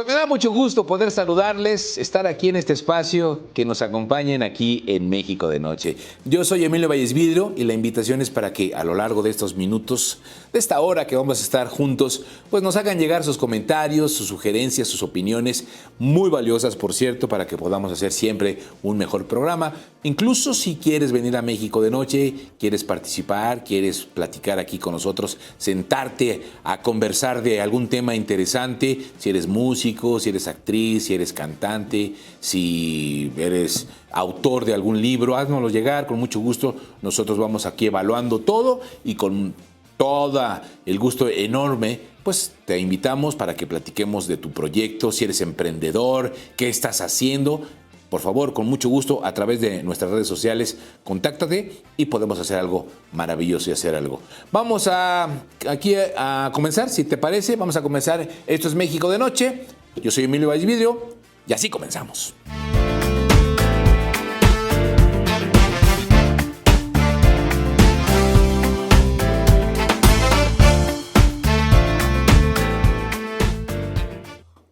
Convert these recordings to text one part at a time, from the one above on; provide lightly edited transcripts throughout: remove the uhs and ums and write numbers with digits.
Pues me da mucho gusto poder saludarles, estar aquí en este espacio, que nos acompañen aquí en México de Noche. Yo soy Emilio Valles Vidrio y la invitación es para que a lo largo de estos minutos, de esta hora que vamos a estar juntos, pues nos hagan llegar sus comentarios, sus sugerencias, sus opiniones, muy valiosas por cierto, para que podamos hacer siempre un mejor programa. Incluso si quieres venir a México de Noche, quieres participar, quieres platicar aquí con nosotros, sentarte a conversar de algún tema interesante, si eres músico, si eres actriz, si eres cantante, si eres autor de algún libro, háznoslo llegar, con mucho gusto. Nosotros vamos aquí evaluando todo y con todo el gusto enorme, pues te invitamos para que platiquemos de tu proyecto, si eres emprendedor, qué estás haciendo. Por favor, con mucho gusto, a través de nuestras redes sociales, contáctate y podemos hacer algo maravilloso y hacer algo. Vamos aquí a comenzar, si te parece, vamos a comenzar. Esto es México de Noche. Yo soy Emilio Valles Vidrio y así comenzamos.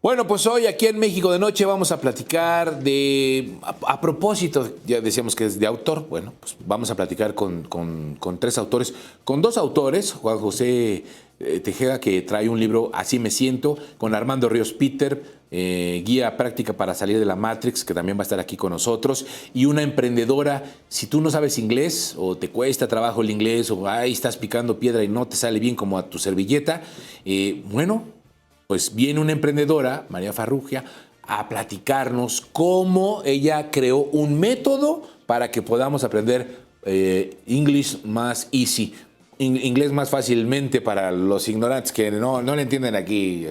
Bueno, pues hoy aquí en México de Noche vamos a platicar a propósito, ya decíamos que es de autor, bueno, pues vamos a platicar con tres autores, con dos autores, Juan José Tejeda, que trae un libro, Así me siento, con Armando Ríos Peter, guía práctica para salir de la Matrix, que también va a estar aquí con nosotros, y una emprendedora. Si tú no sabes inglés o te cuesta trabajo el inglés o ahí estás picando piedra y no te sale bien como a tu servilleta, bueno, pues viene una emprendedora, María Farrugia, a platicarnos cómo ella creó un método para que podamos aprender English más easy, inglés más fácilmente para los ignorantes que no le entienden aquí.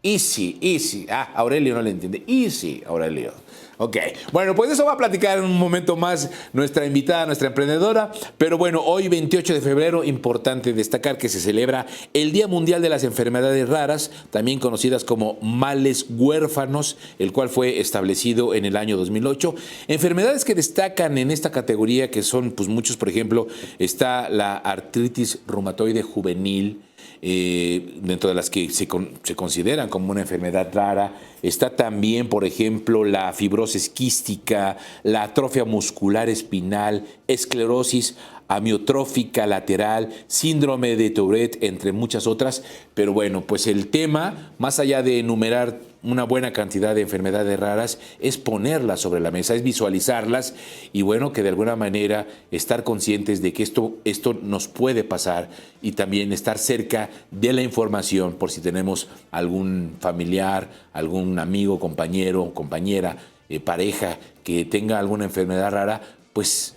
Easy. Ah, Aurelio no le entiende. Easy, Aurelio. Ok, bueno, pues eso va a platicar en un momento más nuestra invitada, nuestra emprendedora. Pero bueno, hoy 28 de febrero, importante destacar que se celebra el Día Mundial de las Enfermedades Raras, también conocidas como males huérfanos, el cual fue establecido en el año 2008. Enfermedades que destacan en esta categoría, que son pues muchos, por ejemplo, está la artritis reumatoide juvenil, dentro de las que se consideran como una enfermedad rara. Está también, por ejemplo, la fibrosis quística, la atrofia muscular espinal, esclerosis amiotrófica lateral, síndrome de Tourette, entre muchas otras. Pero bueno, pues el tema, más allá de enumerar una buena cantidad de enfermedades raras, es ponerlas sobre la mesa, es visualizarlas y bueno, que de alguna manera estar conscientes de que esto nos puede pasar y también estar cerca de la información por si tenemos algún familiar, algún amigo, compañero, compañera, pareja que tenga alguna enfermedad rara, pues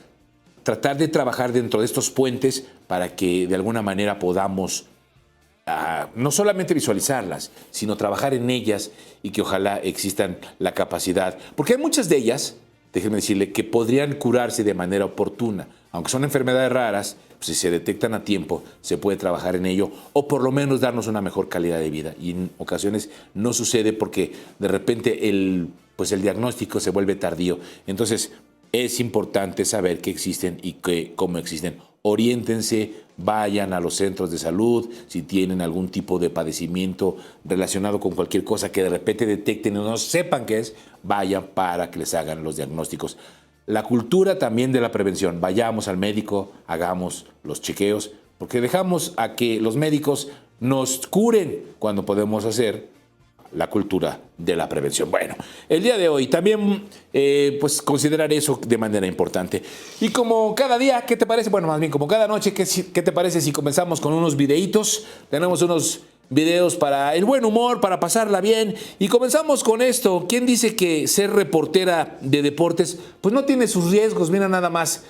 tratar de trabajar dentro de estos puentes para que de alguna manera podamos no solamente visualizarlas, sino trabajar en ellas y que ojalá existan la capacidad. Porque hay muchas de ellas, déjenme decirle, que podrían curarse de manera oportuna. Aunque son enfermedades raras, pues si se detectan a tiempo, se puede trabajar en ello o por lo menos darnos una mejor calidad de vida. Y en ocasiones no sucede porque de repente el diagnóstico se vuelve tardío. Entonces, es importante saber que existen y cómo existen. Oriéntense, vayan a los centros de salud, si tienen algún tipo de padecimiento relacionado con cualquier cosa que de repente detecten y no sepan qué es, vayan para que les hagan los diagnósticos. La cultura también de la prevención. Vayamos al médico, hagamos los chequeos, porque dejamos a que los médicos nos curen cuando podemos hacer la cultura de la prevención. Bueno, el día de hoy también pues considerar eso de manera importante. Y como cada día, ¿qué te parece? Bueno, más bien como cada noche, ¿qué te parece si comenzamos con unos videitos? Tenemos unos videos para el buen humor, para pasarla bien. Y comenzamos con esto. ¿Quién dice que ser reportera de deportes pues no tiene sus riesgos? Mira nada más.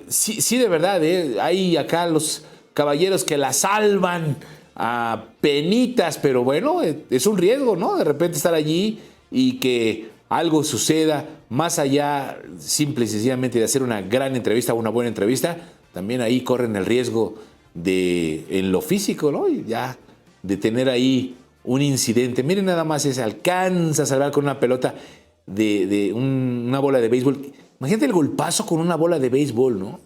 Sí, de verdad, hay acá los caballeros que la salvan a penitas, pero bueno, es un riesgo, ¿no? De repente estar allí y que algo suceda, más allá simple y sencillamente de hacer una gran entrevista o una buena entrevista, también ahí corren el riesgo en lo físico, ¿no? Y ya de tener ahí un incidente. Miren nada más, se alcanza a salvar con una pelota una bola de béisbol. Imagínate el golpazo con una bola de béisbol, ¿no?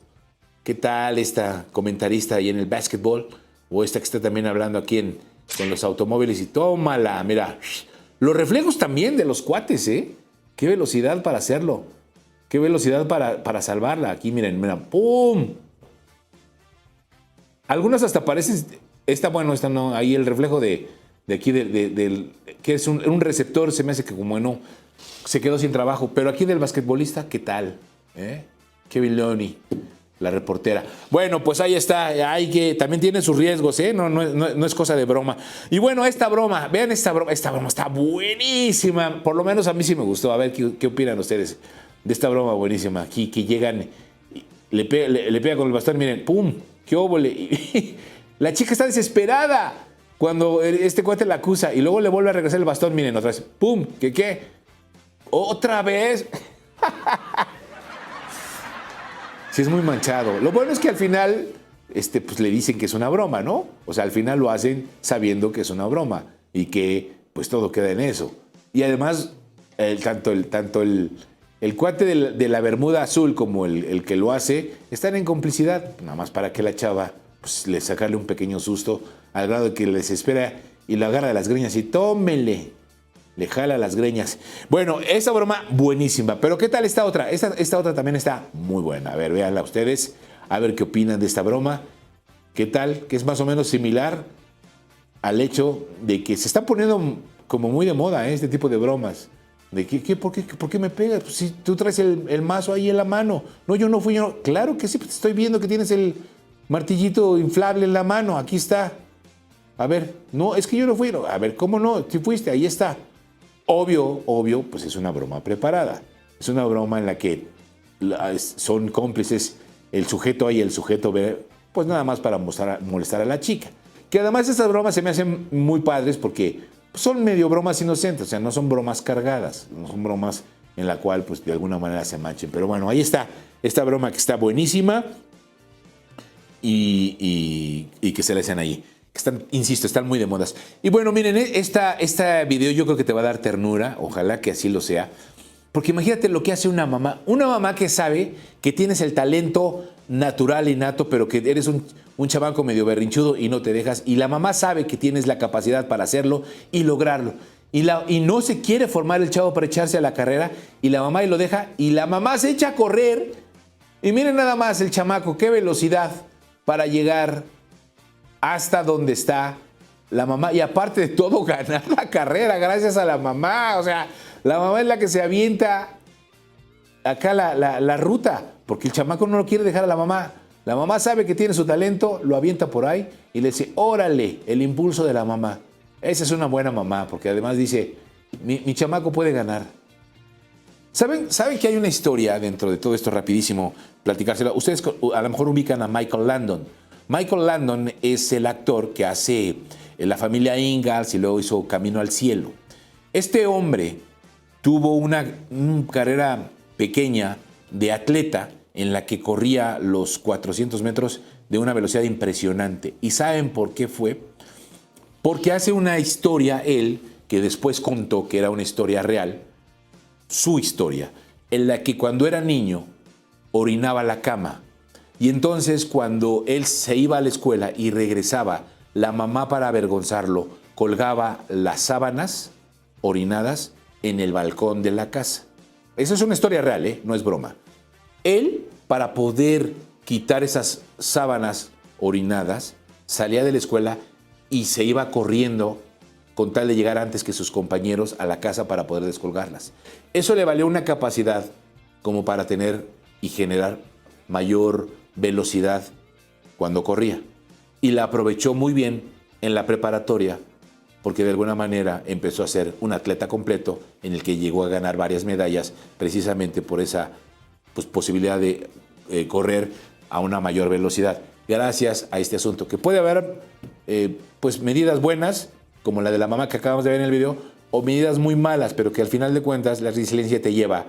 ¿Qué tal esta comentarista ahí en el básquetbol? O esta que está también hablando aquí con los automóviles y tómala, mira, Los reflejos también de los cuates, ¿eh? Qué velocidad para hacerlo. Qué velocidad para salvarla. Aquí, miren, ¡pum! Algunas hasta parecen... Esta, bueno, esta no. Ahí el reflejo de aquí, que es un receptor, se me hace que como no, se quedó sin trabajo. Pero aquí del basquetbolista, ¿qué tal? Kevin Leoni, la reportera. Bueno, pues ahí está. Hay que, también tiene sus riesgos, ¿eh? No es cosa de broma. Y bueno, esta broma, vean esta broma está buenísima. Por lo menos a mí sí me gustó. A ver qué opinan ustedes de esta broma buenísima. Aquí que llegan, le pega con el bastón, miren, ¡pum! ¡Qué óvole! La chica está desesperada cuando este cuate la acusa y luego le vuelve a regresar el bastón, miren, otra vez, ¡pum! ¿Qué? ¿Otra vez? Sí, es muy manchado. Lo bueno es que al final pues le dicen que es una broma, ¿no? O sea, al final lo hacen sabiendo que es una broma y que pues todo queda en eso. Y además, tanto el cuate de la bermuda azul como el que lo hace están en complicidad, nada más para que la chava pues, le sacarle un pequeño susto al grado de que le desespera y lo agarra de las greñas y tómele. Le jala las greñas. Bueno, esa broma buenísima. Pero ¿qué tal esta otra? Esta otra también está muy buena. A ver, véanla ustedes. A ver qué opinan de esta broma. ¿Qué tal? Que es más o menos similar al hecho de que se está poniendo como muy de moda este tipo de bromas. De ¿por qué me pegas? Pues si tú traes el mazo ahí en la mano. No, yo no fui. Claro que sí, pues estoy viendo que tienes el martillito inflable en la mano. Aquí está. A ver, no, es que yo no fui. A ver, ¿cómo no? Si fuiste, ahí está. Obvio, pues es una broma preparada. Es una broma en la que son cómplices el sujeto A y el sujeto B, pues nada más para molestar a la chica. Que además estas bromas se me hacen muy padres porque son medio bromas inocentes, o sea, no son bromas cargadas, no son bromas en la cual pues de alguna manera se manchen. Pero bueno, ahí está esta broma que está buenísima y que se le hacen ahí. Están, insisto, están muy de modas. Y bueno, miren, este video yo creo que te va a dar ternura, ojalá que así lo sea, porque imagínate lo que hace una mamá que sabe que tienes el talento natural innato, pero que eres un chamaco medio berrinchudo y no te dejas, y la mamá sabe que tienes la capacidad para hacerlo y lograrlo, y no se quiere formar el chavo para echarse a la carrera, y la mamá y lo deja, y la mamá se echa a correr, y miren nada más el chamaco, qué velocidad para llegar hasta donde está la mamá. Y aparte de todo, ganar la carrera gracias a la mamá. O sea, la mamá es la que se avienta acá la ruta, porque el chamaco no lo quiere dejar a la mamá. La mamá sabe que tiene su talento, lo avienta por ahí y le dice, órale, el impulso de la mamá. Esa es una buena mamá, porque además dice, mi chamaco puede ganar. ¿Saben que hay una historia dentro de todo esto rapidísimo? Platicársela. Ustedes a lo mejor ubican a Michael Landon. Michael Landon es el actor que hace La familia Ingalls y luego hizo Camino al cielo. Este hombre tuvo una carrera pequeña de atleta en la que corría los 400 metros de una velocidad impresionante. ¿Y saben por qué fue? Porque hace una historia él, que después contó que era una historia real, su historia, en la que cuando era niño orinaba la cama. Y entonces cuando él se iba a la escuela y regresaba, la mamá para avergonzarlo colgaba las sábanas orinadas en el balcón de la casa. Esa es una historia real, no es broma. Él, para poder quitar esas sábanas orinadas, salía de la escuela y se iba corriendo con tal de llegar antes que sus compañeros a la casa para poder descolgarlas. Eso le valió una capacidad como para tener y generar mayor velocidad cuando corría. Y la aprovechó muy bien en la preparatoria porque de alguna manera empezó a ser un atleta completo en el que llegó a ganar varias medallas precisamente por esa posibilidad de correr a una mayor velocidad. Gracias a este asunto, que puede haber medidas buenas, como la de la mamá que acabamos de ver en el video, o medidas muy malas, pero que al final de cuentas la resiliencia te lleva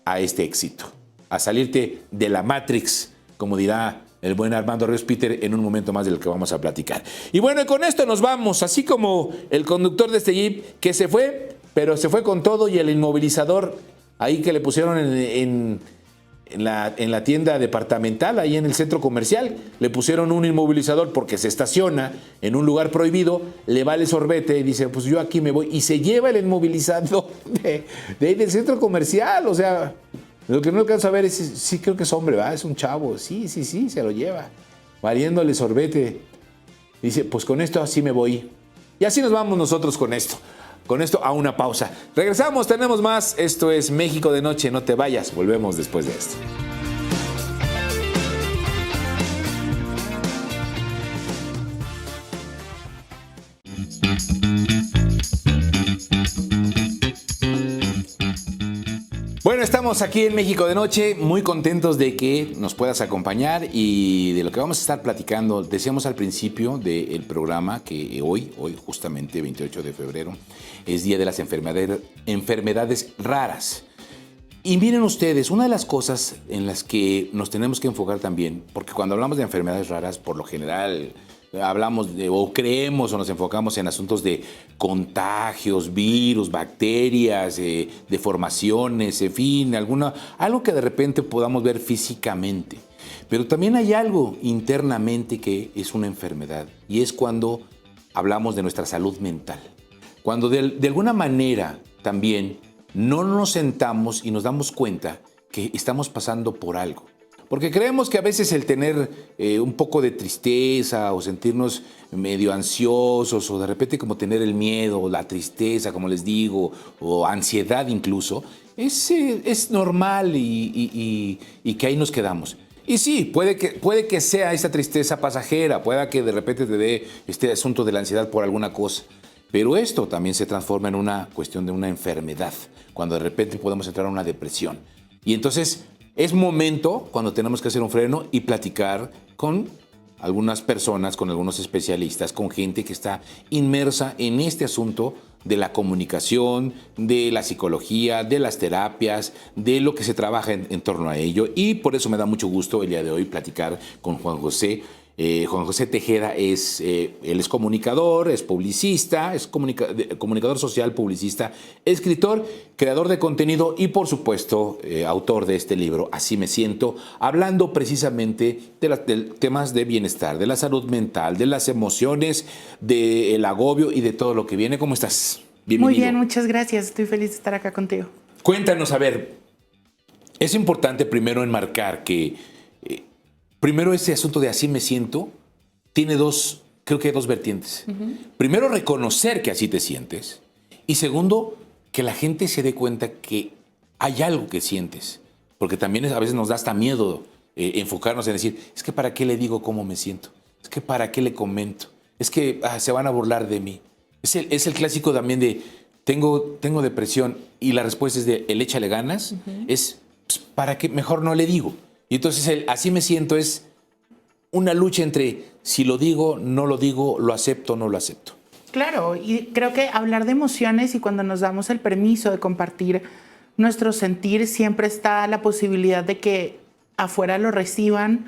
a este éxito, a salirte de la Matrix, como dirá el buen Armando Ríos Peter en un momento más del que vamos a platicar. Y bueno, y con esto nos vamos, así como el conductor de este Jeep que se fue, pero se fue con todo, y el inmovilizador ahí que le pusieron en la tienda departamental, ahí en el centro comercial. Le pusieron un inmovilizador porque se estaciona en un lugar prohibido, le vale sorbete y dice, pues yo aquí me voy. Y se lleva el inmovilizador de ahí del centro comercial. O sea, lo que no alcanzo a ver es, sí creo que es hombre, ¿verdad? Es un chavo. Sí, se lo lleva. Valiéndole sorbete. Dice, pues con esto así me voy. Y así nos vamos nosotros con esto. Con esto a una pausa. Regresamos, tenemos más. Esto es México de Noche, no te vayas. Volvemos después de esto. Bueno, estamos aquí en México de Noche, muy contentos de que nos puedas acompañar y de lo que vamos a estar platicando. Decíamos al principio del programa que hoy justamente 28 de febrero, es Día de las Enfermedades Raras. Y miren ustedes, una de las cosas en las que nos tenemos que enfocar también, porque cuando hablamos de enfermedades raras, por lo general hablamos de, o creemos o nos enfocamos en asuntos de contagios, virus, bacterias, deformaciones, en fin, algo que de repente podamos ver físicamente. Pero también hay algo internamente que es una enfermedad, y es cuando hablamos de nuestra salud mental. Cuando de alguna manera también no nos sentamos y nos damos cuenta que estamos pasando por algo. Porque creemos que a veces el tener un poco de tristeza o sentirnos medio ansiosos o de repente como tener el miedo o la tristeza, como les digo, o ansiedad incluso, es normal y que ahí nos quedamos. Y sí, puede que sea esa tristeza pasajera, pueda que de repente te dé este asunto de la ansiedad por alguna cosa. Pero esto también se transforma en una cuestión de una enfermedad, cuando de repente podemos entrar a una depresión. Y entonces es momento cuando tenemos que hacer un freno y platicar con algunas personas, con algunos especialistas, con gente que está inmersa en este asunto de la comunicación, de la psicología, de las terapias, de lo que se trabaja en torno a ello. Y por eso me da mucho gusto el día de hoy platicar con Juan José. Juan José Tejeda él es comunicador, es publicista, es comunicador social, publicista, escritor, creador de contenido y por supuesto autor de este libro, Así me siento, hablando precisamente de temas de bienestar, de la salud mental, de las emociones, del agobio y de todo lo que viene. ¿Cómo estás? Bienvenido. Muy bien, muchas gracias. Estoy feliz de estar acá contigo. Cuéntanos, a ver, es importante primero enmarcar que primero, ese asunto de así me siento tiene creo que dos vertientes. Primero, reconocer que así te sientes. Y segundo, que la gente se dé cuenta que hay algo que sientes. Porque también a veces nos da hasta miedo enfocarnos en decir, es que ¿para qué le digo cómo me siento? Es que ¿para qué le comento? Es que se van a burlar de mí. Es el clásico también de, tengo depresión y la respuesta es de, el échale ganas. Es, pues, ¿para qué? Mejor no le digo. Y entonces el así me siento es una lucha entre si lo digo, no lo digo, lo acepto, no lo acepto. Claro, y creo que hablar de emociones y cuando nos damos el permiso de compartir nuestro sentir, siempre está la posibilidad de que afuera lo reciban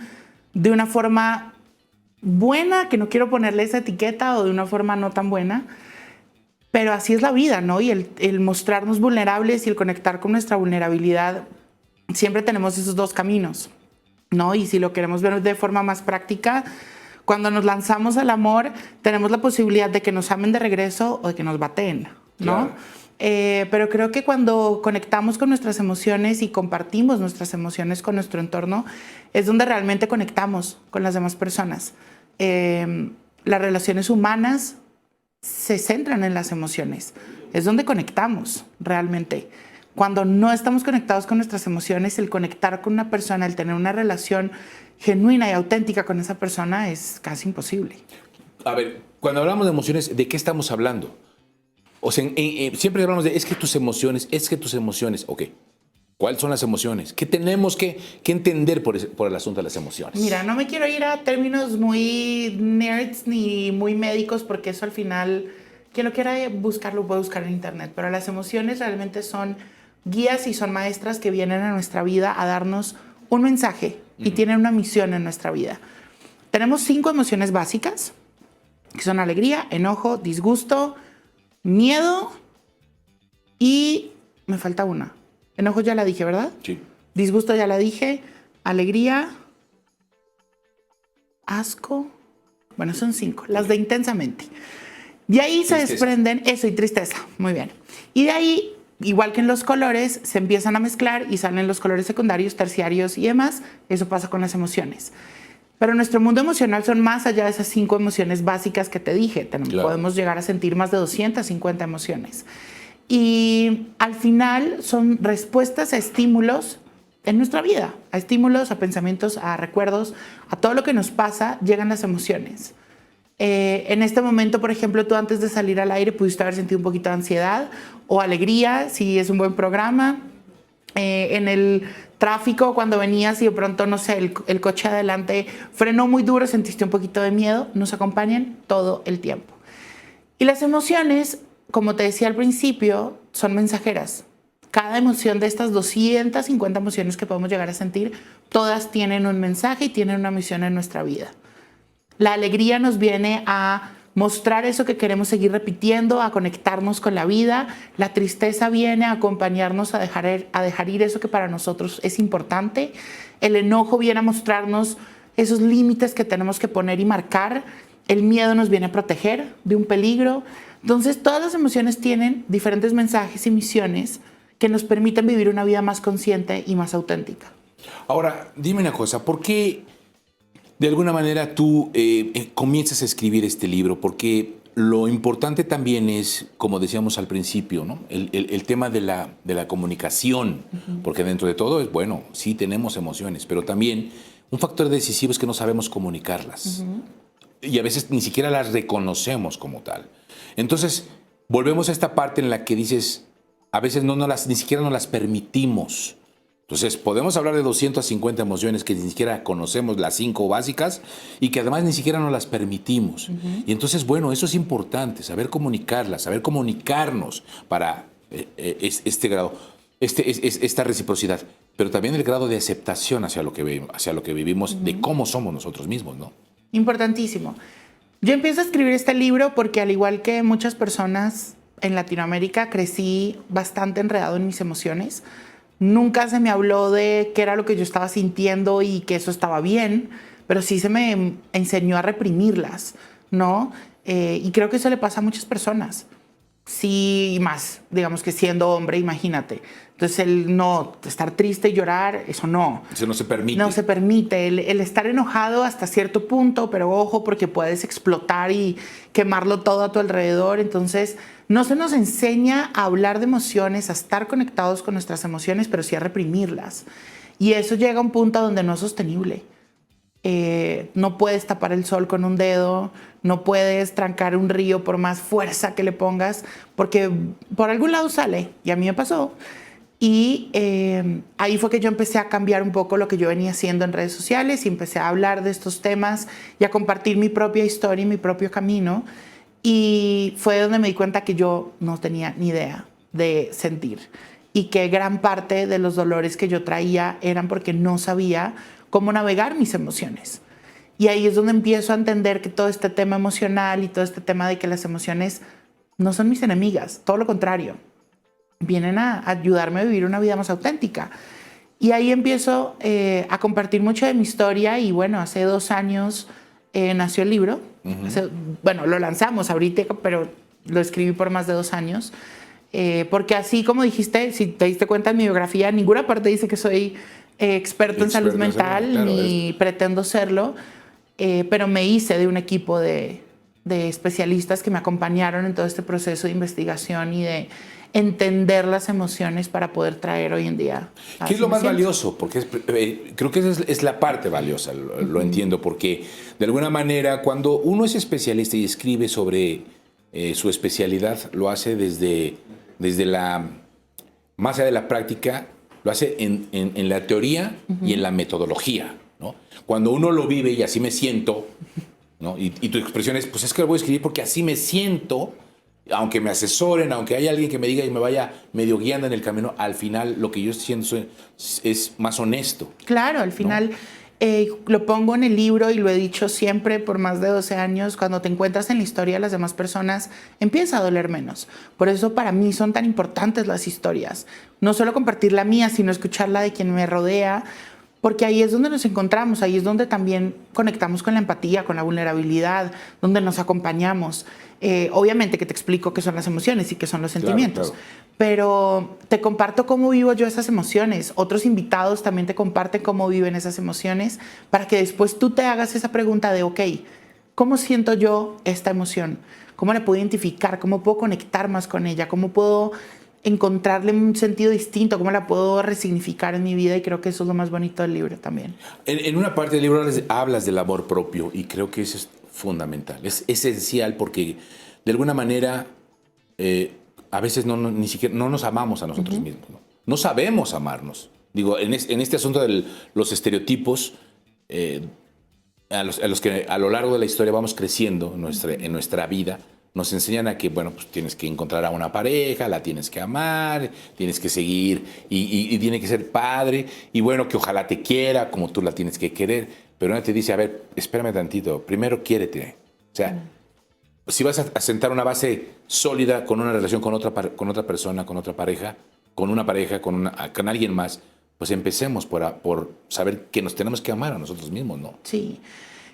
de una forma buena, que no quiero ponerle esa etiqueta, o de una forma no tan buena. Pero así es la vida, ¿no? Y el mostrarnos vulnerables y el conectar con nuestra vulnerabilidad, siempre tenemos esos dos caminos, ¿no? Y si lo queremos ver de forma más práctica, cuando nos lanzamos al amor, tenemos la posibilidad de que nos amen de regreso o de que nos baten, ¿no? Claro. Pero creo que cuando conectamos con nuestras emociones y compartimos nuestras emociones con nuestro entorno, es donde realmente conectamos con las demás personas. Las relaciones humanas se centran en las emociones. Es donde conectamos realmente. Cuando no estamos conectados con nuestras emociones, el conectar con una persona, el tener una relación genuina y auténtica con esa persona es casi imposible. A ver, cuando hablamos de emociones, ¿de qué estamos hablando? O sea, siempre hablamos de, es que tus emociones, ok. ¿Cuáles son las emociones? ¿Qué tenemos que entender por el asunto de las emociones? Mira, no me quiero ir a términos muy nerds ni muy médicos, porque eso al final, quien lo quiera buscar, lo puede buscar en internet. Pero las emociones realmente son guías y son maestras que vienen a nuestra vida a darnos un mensaje y tienen una misión en nuestra vida. Tenemos 5 emociones básicas, que son alegría, enojo, disgusto, miedo y me falta una. Enojo ya la dije, ¿verdad? Sí. Disgusto ya la dije. Alegría. Asco. Bueno, son 5. Las de intensamente. De ahí se desprenden eso y tristeza. Muy bien. Y de ahí, igual que en los colores, se empiezan a mezclar y salen los colores secundarios, terciarios y demás. Eso pasa con las emociones. Pero nuestro mundo emocional son más allá de esas 5 emociones básicas que te dije. Claro. Podemos llegar a sentir más de 250 emociones. Y al final son respuestas a estímulos en nuestra vida, a estímulos, a pensamientos, a recuerdos, a todo lo que nos pasa, llegan las emociones. En este momento, por ejemplo, tú antes de salir al aire pudiste haber sentido un poquito de ansiedad o alegría, si es un buen programa. En el tráfico, cuando venías y de pronto, no sé, el coche adelante frenó muy duro, sentiste un poquito de miedo, nos acompañan todo el tiempo. Y las emociones, como te decía al principio, son mensajeras. Cada emoción de estas 250 emociones que podemos llegar a sentir, todas tienen un mensaje y tienen una misión en nuestra vida. La alegría nos viene a mostrar eso que queremos seguir repitiendo, a conectarnos con la vida. La tristeza viene a acompañarnos a dejar ir eso que para nosotros es importante. El enojo viene a mostrarnos esos límites que tenemos que poner y marcar. El miedo nos viene a proteger de un peligro. Entonces, todas las emociones tienen diferentes mensajes y misiones que nos permiten vivir una vida más consciente y más auténtica. Ahora, dime una cosa, ¿por qué de alguna manera tú comienzas a escribir este libro? Porque lo importante también es, como decíamos al principio, ¿no? el tema de la comunicación, porque dentro de todo es, bueno, sí tenemos emociones, pero también un factor decisivo es que no sabemos comunicarlas. Y a veces ni siquiera las reconocemos como tal. Entonces, volvemos a esta parte en la que dices, a veces ni siquiera nos las permitimos. Entonces, podemos hablar de 250 emociones que ni siquiera conocemos, las 5 básicas, y que además ni siquiera nos las permitimos. Y entonces, bueno, eso es importante, saber comunicarlas, saber comunicarnos para este grado, esta reciprocidad, pero también el grado de aceptación hacia lo que vivimos, de cómo somos nosotros mismos, ¿no? Importantísimo. Yo empiezo a escribir este libro porque, al igual que muchas personas en Latinoamérica, crecí bastante enredado en mis emociones. Nunca se me habló de qué era lo que yo estaba sintiendo y que eso estaba bien, pero sí se me enseñó a reprimirlas, ¿no? Y creo que eso le pasa a muchas personas. Sí, y más, digamos que siendo hombre, imagínate. Entonces, el no estar triste y llorar, eso no. Eso no se permite. No se permite. El estar enojado hasta cierto punto, pero ojo, porque puedes explotar y quemarlo todo a tu alrededor. Entonces, no se nos enseña a hablar de emociones, a estar conectados con nuestras emociones, pero sí a reprimirlas. Y eso llega a un punto donde no es sostenible. No puedes tapar el sol con un dedo, no puedes trancar un río por más fuerza que le pongas, porque por algún lado sale, y a mí me pasó. Y ahí fue que yo empecé a cambiar un poco lo que yo venía haciendo en redes sociales y empecé a hablar de estos temas y a compartir mi propia historia y mi propio camino. Y fue donde me di cuenta que yo no tenía ni idea de sentir y que gran parte de los dolores que yo traía eran porque no sabía cómo navegar mis emociones. Y ahí es donde empiezo a entender que todo este tema emocional y todo este tema de que las emociones no son mis enemigas, todo lo contrario, vienen a ayudarme a vivir una vida más auténtica. Y ahí empiezo a compartir mucho de mi historia y bueno, hace 2 años nació el libro. Bueno, lo lanzamos ahorita, pero lo escribí por más de 2 años. Porque así como dijiste, si te diste cuenta en mi biografía, ninguna parte dice que soy experto en salud mental, claro, ni pretendo serlo, pero me hice de un equipo de especialistas que me acompañaron en todo este proceso de investigación y de entender las emociones para poder traer hoy en día. ¿Qué es lo más valioso? Porque creo que esa es la parte valiosa, lo entiendo, porque de alguna manera cuando uno es especialista y escribe sobre su especialidad, lo hace desde más allá de la práctica, lo hace en la teoría y en la metodología, ¿no? Cuando uno lo vive y así me siento, ¿no? Y tu expresión es, pues es que lo voy a escribir porque así me siento, aunque me asesoren, aunque haya alguien que me diga y me vaya medio guiando en el camino, al final lo que yo siento es más honesto. Claro, al final, Lo pongo en el libro y lo he dicho siempre por más de 12 años, cuando te encuentras en la historia de las demás personas, empieza a doler menos. Por eso para mí son tan importantes las historias. No solo compartir la mía, sino escuchar la de quien me rodea, porque ahí es donde nos encontramos, ahí es donde también conectamos con la empatía, con la vulnerabilidad, donde nos acompañamos. Obviamente que te explico qué son las emociones y qué son los sentimientos, claro. pero te comparto cómo vivo yo esas emociones. Otros invitados también te comparten cómo viven esas emociones para que después tú te hagas esa pregunta de, ok, ¿cómo siento yo esta emoción? ¿Cómo la puedo identificar? ¿Cómo puedo conectar más con ella? ¿Cómo puedo encontrarle un sentido distinto? ¿Cómo la puedo resignificar en mi vida? Y creo que eso es lo más bonito del libro también. En una parte del libro hablas del amor propio y creo que eso es fundamental, es esencial porque de alguna manera a veces ni siquiera no nos amamos a nosotros mismos, ¿no? No sabemos amarnos. Digo, en este asunto de los estereotipos a los que a lo largo de la historia vamos creciendo en nuestra vida, nos enseñan a que, bueno, pues tienes que encontrar a una pareja, la tienes que amar, tienes que seguir y tiene que ser padre y bueno, que ojalá te quiera como tú la tienes que querer. Pero una te dice, a ver, espérame tantito, primero quiérete. O sea, si vas a sentar una base sólida con una relación con otra persona, con otra pareja, con alguien más, pues empecemos por saber que nos tenemos que amar a nosotros mismos, ¿no? Sí,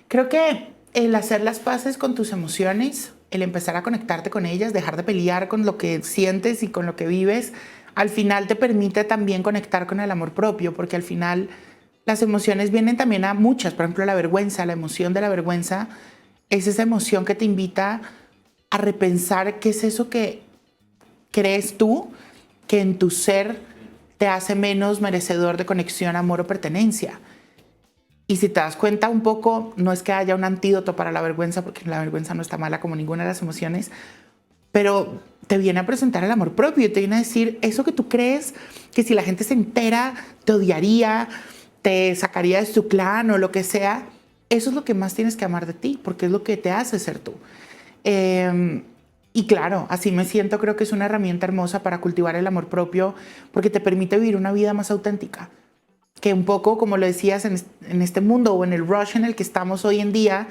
creo que el hacer las paces con tus emociones, el empezar a conectarte con ellas, dejar de pelear con lo que sientes y con lo que vives, al final te permite también conectar con el amor propio, porque al final las emociones vienen también a muchas. Por ejemplo, la vergüenza, la emoción de la vergüenza es esa emoción que te invita a repensar qué es eso que crees tú que en tu ser te hace menos merecedor de conexión, amor o pertenencia. Y si te das cuenta un poco, no es que haya un antídoto para la vergüenza, porque la vergüenza no está mala como ninguna de las emociones, pero te viene a presentar el amor propio y te viene a decir eso que tú crees que si la gente se entera te odiaría, te sacaría de su clan o lo que sea. Eso es lo que más tienes que amar de ti, porque es lo que te hace ser tú. Y claro, así me siento, creo que es una herramienta hermosa para cultivar el amor propio, porque te permite vivir una vida más auténtica. Que un poco, como lo decías, en este mundo o en el rush en el que estamos hoy en día,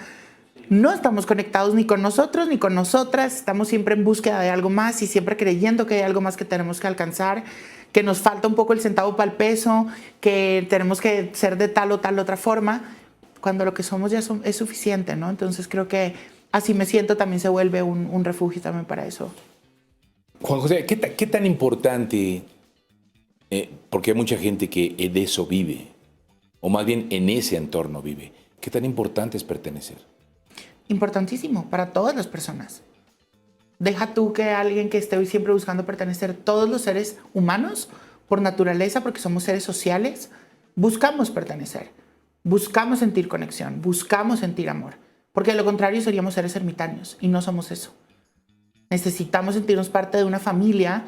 no estamos conectados ni con nosotros ni con nosotras, estamos siempre en búsqueda de algo más y siempre creyendo que hay algo más que tenemos que alcanzar, que nos falta un poco el centavo para el peso, que tenemos que ser de tal o tal otra forma, cuando lo que somos ya es suficiente, ¿no? Entonces creo que así me siento también se vuelve un refugio también para eso. Juan José, ¿qué tan importante, porque hay mucha gente que de eso vive, o más bien en ese entorno vive, qué tan importante es pertenecer? Importantísimo para todas las personas. Deja tú que alguien que esté hoy siempre buscando pertenecer, todos los seres humanos, por naturaleza, porque somos seres sociales, buscamos pertenecer, buscamos sentir conexión, buscamos sentir amor, porque de lo contrario seríamos seres ermitaños y no somos eso. Necesitamos sentirnos parte de una familia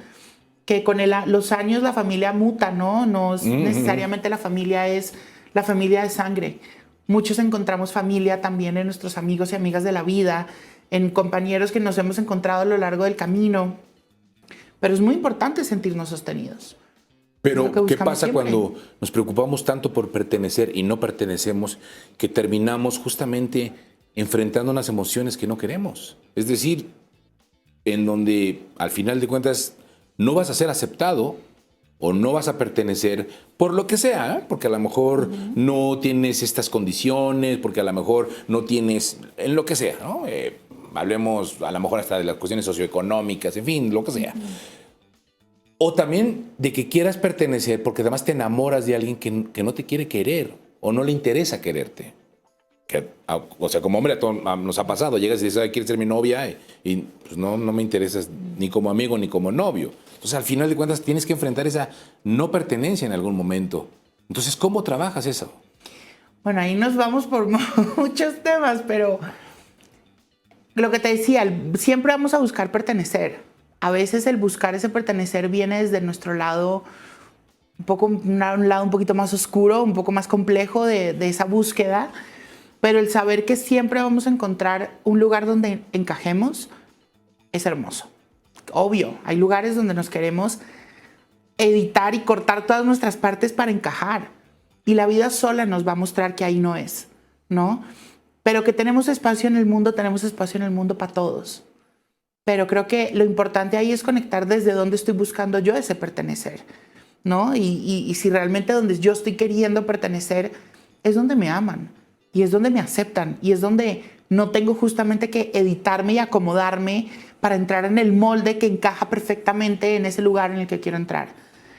que con los años la familia muta, ¿no? No necesariamente la familia es la familia de sangre. Muchos encontramos familia también en nuestros amigos y amigas de la vida, en compañeros que nos hemos encontrado a lo largo del camino. Pero es muy importante sentirnos sostenidos. Pero, ¿qué pasa cuando nos preocupamos tanto por pertenecer y no pertenecemos, que terminamos justamente enfrentando unas emociones que no queremos? Es decir, en donde al final de cuentas no vas a ser aceptado o no vas a pertenecer por lo que sea, ¿eh? Porque a lo mejor no tienes estas condiciones, porque a lo mejor no tienes, en lo que sea, ¿no? Hablemos a lo mejor hasta de las cuestiones socioeconómicas, en fin, lo que sea. O también de que quieras pertenecer porque además te enamoras de alguien que no te quiere querer o no le interesa quererte. O sea, como hombre a todos nos ha pasado, llegas y dices, ay, ¿quieres ser mi novia? Y pues no me interesas ni como amigo ni como novio. Entonces, al final de cuentas, tienes que enfrentar esa no pertenencia en algún momento. Entonces, ¿cómo trabajas eso? Bueno, ahí nos vamos por muchos temas, pero lo que te decía, siempre vamos a buscar pertenecer. A veces el buscar ese pertenecer viene desde nuestro lado, un lado un poquito más oscuro, un poco más complejo de esa búsqueda, pero el saber que siempre vamos a encontrar un lugar donde encajemos es hermoso. Obvio, hay lugares donde nos queremos editar y cortar todas nuestras partes para encajar. y la vida sola nos va a mostrar que ahí no es, ¿no? Pero que tenemos espacio en el mundo para todos. Pero creo que lo importante ahí es conectar desde dónde estoy buscando yo ese pertenecer, ¿no? Y si realmente donde yo estoy queriendo pertenecer es donde me aman y es donde me aceptan y es donde no tengo justamente que editarme y acomodarme para entrar en el molde que encaja perfectamente en ese lugar en el que quiero entrar.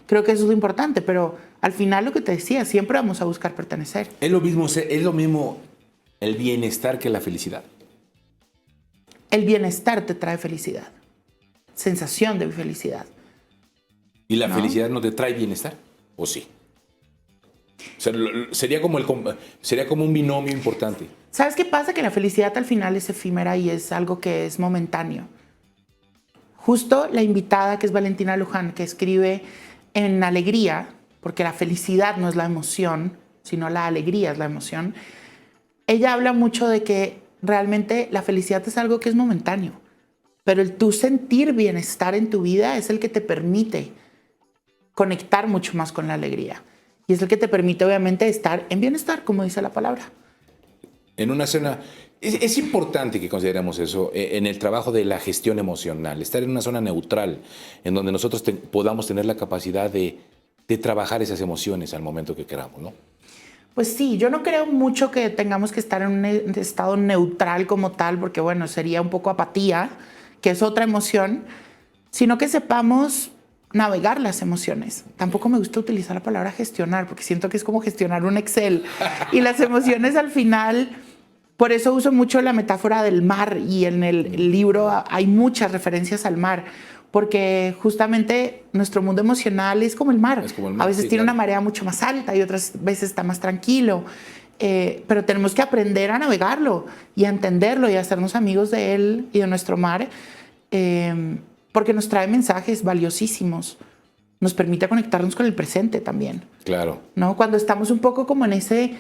Creo que eso es lo importante, pero al final lo que te decía, siempre vamos a buscar pertenecer. Es lo mismo el bienestar que la felicidad. El bienestar te trae felicidad, sensación de felicidad. ¿Y la felicidad no te trae bienestar? ¿O sí? O sea, sería como un binomio importante. ¿Sabes qué pasa? Que la felicidad al final es efímera y es algo que es momentáneo. Justo la invitada, que es Valentina Luján, que escribe en Alegría, porque la felicidad no es la emoción, sino la alegría es la emoción, ella habla mucho de que realmente la felicidad es algo que es momentáneo, pero el tú sentir bienestar en tu vida es el que te permite conectar mucho más con la alegría. Y es el que te permite, obviamente, estar en bienestar, como dice la palabra. En una zona... Es importante que consideremos eso en el trabajo de la gestión emocional, estar en una zona neutral, en donde nosotros podamos tener la capacidad de trabajar esas emociones al momento que queramos, ¿no? Pues sí, yo no creo mucho que tengamos que estar en un estado neutral como tal, porque bueno, sería un poco apatía, que es otra emoción, sino que sepamos navegar las emociones. Tampoco me gusta utilizar la palabra gestionar, porque siento que es como gestionar un Excel. Y las emociones al final, por eso uso mucho la metáfora del mar, y en el libro hay muchas referencias al mar, porque justamente nuestro mundo emocional es como el mar. Es como el mar, a veces sí, tiene claro. una marea mucho más alta y otras veces está más tranquilo. Pero tenemos que aprender a navegarlo y a entenderlo y a hacernos amigos de él y de nuestro mar, porque nos trae mensajes valiosísimos. Nos permite conectarnos con el presente también. Claro. ¿No? Cuando estamos un poco como en ese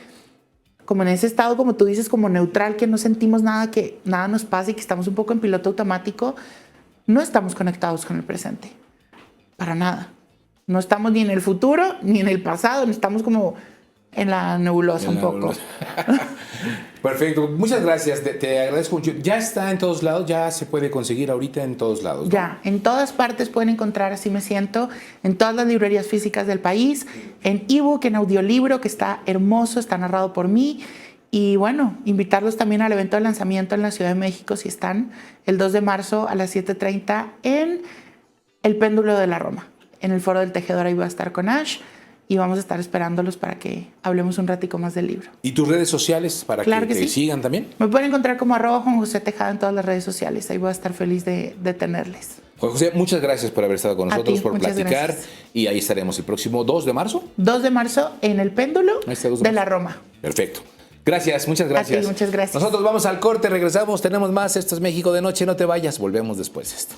estado, como tú dices, como neutral, que no sentimos nada, que nada nos pasa y que estamos un poco en piloto automático, no estamos conectados con el presente. Para nada. No estamos ni en el futuro ni en el pasado, estamos como en la nebulosa un poco. Perfecto, muchas gracias, te agradezco mucho. Ya está en todos lados, ya se puede conseguir ahorita en todos lados, ¿no? Ya, en todas partes pueden encontrar Así Me Siento, en todas las librerías físicas del país, en ebook, en audiolibro, que está hermoso, está narrado por mí. Y bueno, invitarlos también al evento de lanzamiento en la Ciudad de México, si están, el 2 de marzo a las 7:30 en el Péndulo de la Roma, en el Foro del Tejedor. Ahí va a estar con Ash y vamos a estar esperándolos para que hablemos un ratico más del libro. ¿Y tus redes sociales para Claro que que te sí. sigan también? Me pueden encontrar como @Juan José Tejada en todas las redes sociales. Ahí voy a estar feliz de tenerles. Juan José, muchas gracias por haber estado con A nosotros, ti, por muchas platicar. gracias. Y ahí estaremos el próximo 2 de marzo. 2 de marzo en el Péndulo Ahí está, 2 de de la marzo. Roma. Perfecto. Gracias, muchas gracias. A ti, muchas gracias. Nosotros vamos al corte, regresamos, tenemos más. Esto es México de Noche, no te vayas, volvemos después de esto.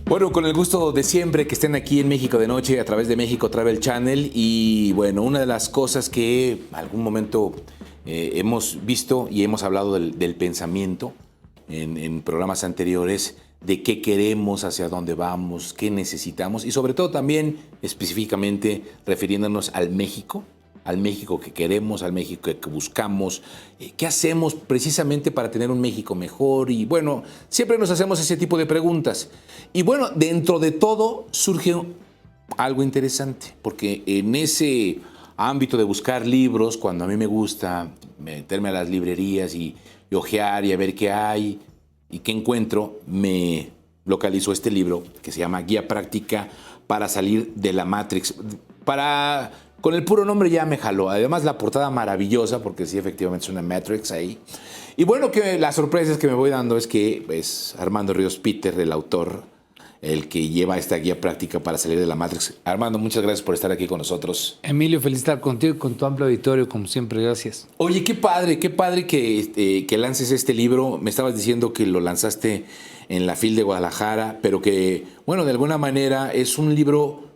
Bueno, con el gusto de siempre que estén aquí en México de Noche a través de México Travel Channel. Y bueno, una de las cosas que en algún momento hemos visto y hemos hablado del pensamiento en programas anteriores, de qué queremos, hacia dónde vamos, qué necesitamos y sobre todo también específicamente refiriéndonos al México que queremos, al México que buscamos, qué hacemos precisamente para tener un México mejor. Y bueno, siempre nos hacemos ese tipo de preguntas. Y bueno, dentro de todo surge algo interesante, porque en ese ámbito de buscar libros, cuando a mí me gusta meterme a las librerías y hojear y a ver qué hay y qué encuentro, me localizo este libro que se llama Guía Práctica para salir de la Matrix. Con el puro nombre ya me jaló. Además, la portada maravillosa, porque sí, efectivamente es una Matrix ahí. Y bueno, que las sorpresas que me voy dando es que es Armando Ríos Peter, el autor, el que lleva esta guía práctica para salir de la Matrix. Armando, muchas gracias por estar aquí con nosotros. Emilio, feliz estar contigo y con tu amplio auditorio, como siempre, gracias. Oye, qué padre que lances este libro. Me estabas diciendo que lo lanzaste en la FIL de Guadalajara, pero que, bueno, de alguna manera es un libro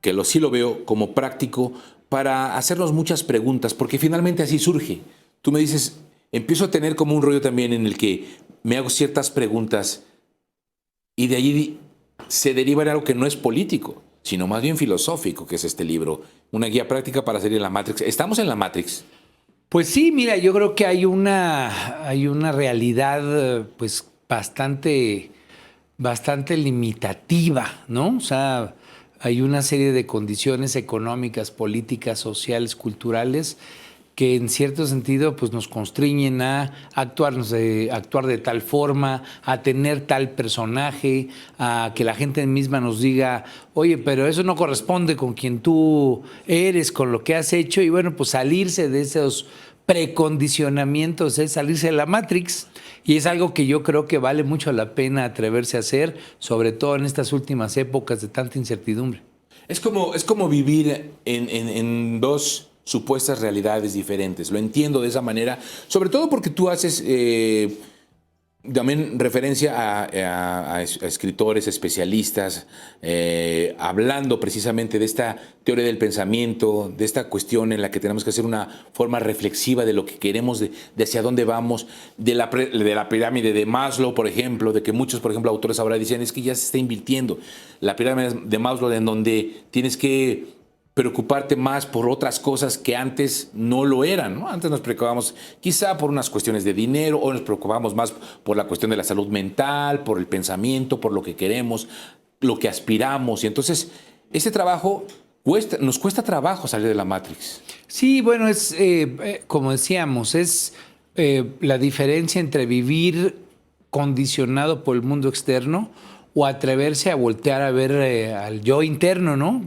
que sí lo veo como práctico para hacernos muchas preguntas, porque finalmente así surge. Tú me dices, empiezo a tener como un rollo también en el que me hago ciertas preguntas y de allí se deriva en algo que no es político, sino más bien filosófico, que es este libro, una guía práctica para salir de la Matrix. ¿Estamos en la Matrix? Pues sí, mira, yo creo que hay una realidad pues bastante limitativa, ¿no? O sea, hay una serie de condiciones económicas, políticas, sociales, culturales que en cierto sentido pues nos constriñen a actuar de tal forma, a tener tal personaje, a que la gente misma nos diga, oye, pero eso no corresponde con quien tú eres, con lo que has hecho, y bueno, pues salirse de esos precondicionamientos es salirse de la Matrix, y es algo que yo creo que vale mucho la pena atreverse a hacer, sobre todo en estas últimas épocas de tanta incertidumbre. Es como vivir en dos supuestas realidades diferentes. Lo entiendo de esa manera, sobre todo porque tú haces también referencia a escritores, especialistas, hablando precisamente de esta teoría del pensamiento, de esta cuestión en la que tenemos que hacer una forma reflexiva de lo que queremos, de hacia dónde vamos, de la pirámide de Maslow, por ejemplo, de que muchos, por ejemplo, autores ahora dicen es que ya se está invirtiendo. La pirámide de Maslow, en donde tienes que preocuparte más por otras cosas que antes no lo eran, ¿no? Antes nos preocupábamos quizá por unas cuestiones de dinero, o nos preocupábamos más por la cuestión de la salud mental, por el pensamiento, por lo que queremos, lo que aspiramos. Y entonces, ese trabajo nos cuesta trabajo salir de la Matrix. Sí, bueno, es como decíamos, es la diferencia entre vivir condicionado por el mundo externo o atreverse a voltear a ver al yo interno, ¿no?